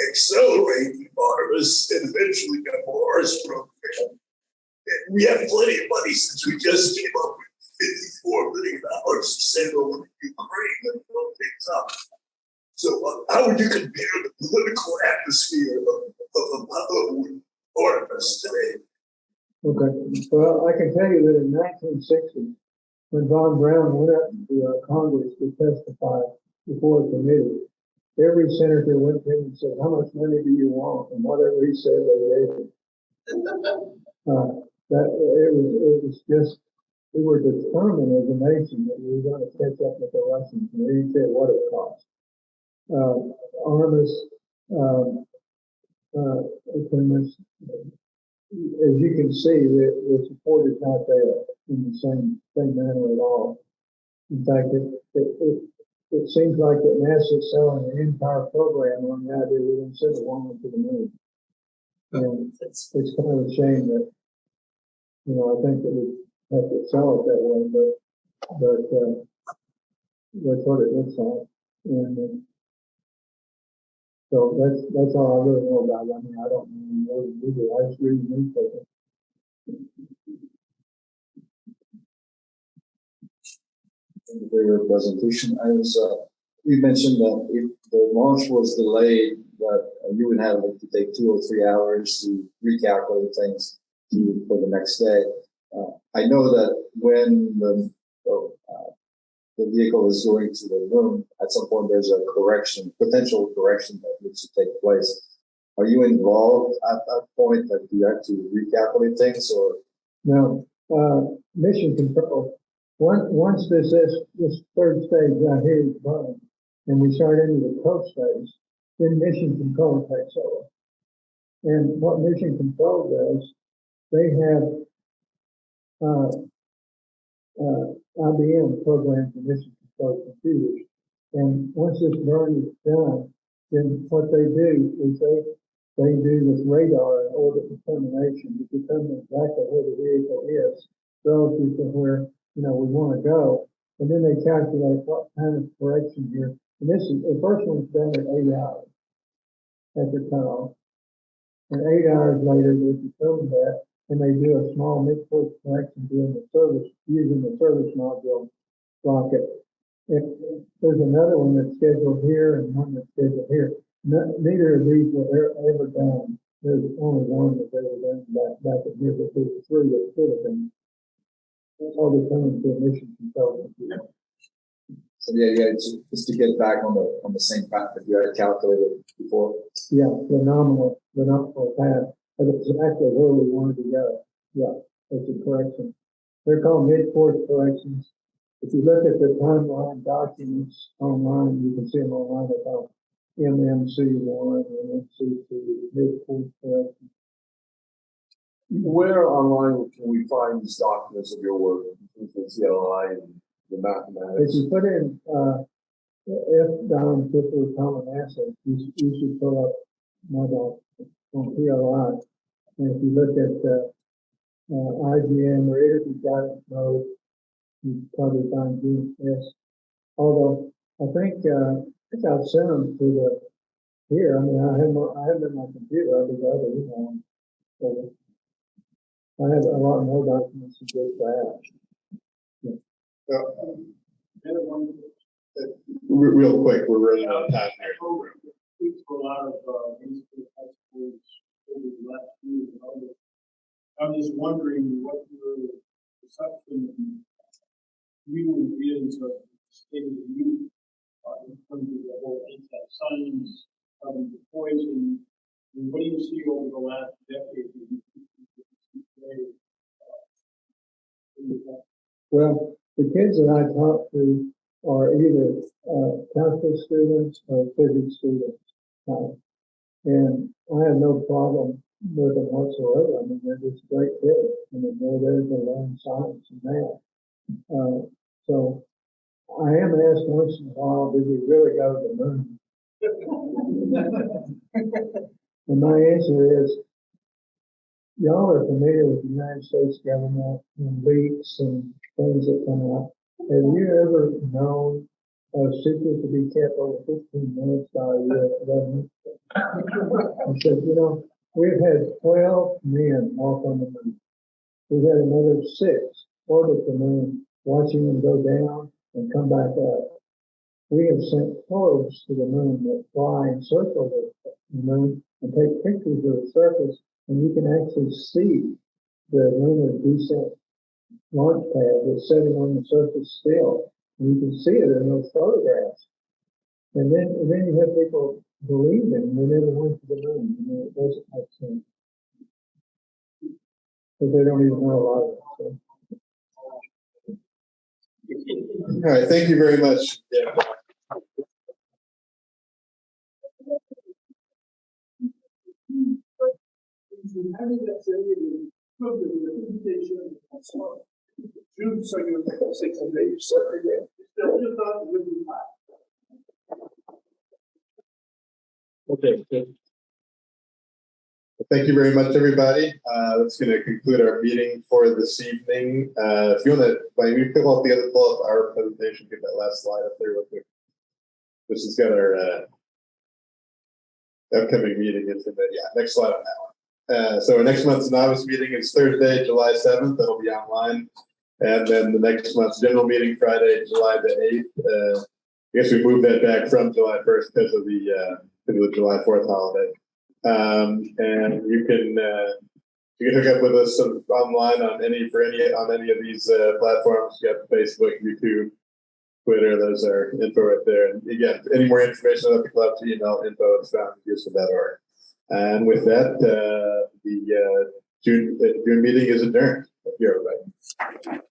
accelerate the Artemis and eventually the Mars program. And we have plenty of money since we just came up with $54 million to send over to Ukraine and blow things up. So how would you compare the political atmosphere of Apollo with Artemis today? Okay. Well, I can tell you that in 1960, when Von Braun went up to Congress to testify before a committee, every senator went to him and said, "How much money do you want?" And whatever he said, they gave him. It was just, we were determined as a nation that we were going to catch up with the Russians, and we didn't care what it cost. Artemis, Artemis, as you can see, the support is not there in the same manner at all. In fact, it seems like that NASA's selling the entire program on the idea we're going to send a woman to the moon. And it's kind of a shame that, I think that we have to sell it that way, but that's what it looks like. And so that's all I really know about it. I mean, I don't know more than you do. I just read the newspaper. Thank you for your presentation. You mentioned that if the launch was delayed, that you would have to take 2 or 3 hours to recalculate things for the next day. I know that when the vehicle is going to the moon, at some point there's a potential correction that needs to take place. Are you involved at that point? That you have to recalculate things, or no? Mission control. Once this third stage right here is done, and we start into the coach stage, then mission control takes over. And what mission control does, they have IBM programs for mission control computers. And once this burn is done, then what they do is they do this radar and orbit determination to determine exactly where the vehicle is relative to where we want to go. And then they calculate what kind of correction here. And the first one's done at 8 hours after cutoff. And 8 hours later, they determine that, and they do a small mid-course correction during the service, using the service module rocket. If there's another one that's scheduled here and one that's scheduled here. Neither of these were ever done. There's only one that's ever done back in here, but there's 3 that could have been. That's all determined through mission control. so the idea is just to get back on the same path that you had calculated before? Yeah, the nominal path. That's exactly where we wanted to go. Yeah, that's a correction. They're called mid-course corrections. If you look at the timeline documents online, you can see them online about MMC1 and MC2 mid-course correction. Where online can we find these documents of your work, the CLI and the mathematics? If you put in F. Don Tipper Common Assets, you should pull up my document on PLI. And if you look at IGM reader, if you've got it, no, you probably find GNS. Although I think I've sent them to the here. I mean, I have them in my computer. I'll be glad to so I have a lot more documents to get that. Real quick, we're running out of time here. Speaks for a lot of musical festivals over the last year. I'm just wondering what your perception view is of the state of the youth in terms of the whole anti-science, the poison. And what do you see over the last decade? Well, the kids that I talk to are either calculus students or physics students. And I have no problem with them whatsoever. I mean, they're just great kids. I mean, they're there to learn science and math. So I am asked once in a while, did we really go to the moon? And my answer is, y'all are familiar with the United States government and leaks and things that come out. Have you ever known a secret to be kept over 15 minutes by the U.S. government? I said, you know, we've had 12 men walk on the moon. We've had another 6 orbit the moon, watching them go down and come back up. We have sent probes to the moon that fly and circle the moon and take pictures of the surface, and you can actually see the lunar descent launch pad that's sitting on the surface still. And you can see it in those photographs. And then you have people believing they never went to the moon. I mean, it doesn't make sense. But they don't even know a lot of it. So. All right, thank you very much. Yeah. June 2nd, 6 days, sorry, Okay. Thank you very much, everybody. That's going to conclude our meeting for this evening. If you want to, like, we pull up our presentation, get that last slide up there real quick. This has got our upcoming meeting information. Yeah, next slide on that one. So our next month's novice meeting is Thursday, July 7th. That'll be online. And then the next month's general meeting, Friday, July the 8th. I guess we moved that back from July 1st because of the July 4th holiday. And you can hook up with us online on any of these platforms. You got Facebook, YouTube, Twitter. Those are info right there. And again, any more information about the club, email info@fountainviews.org. And with that, the June meeting is adjourned. Thank you, everybody.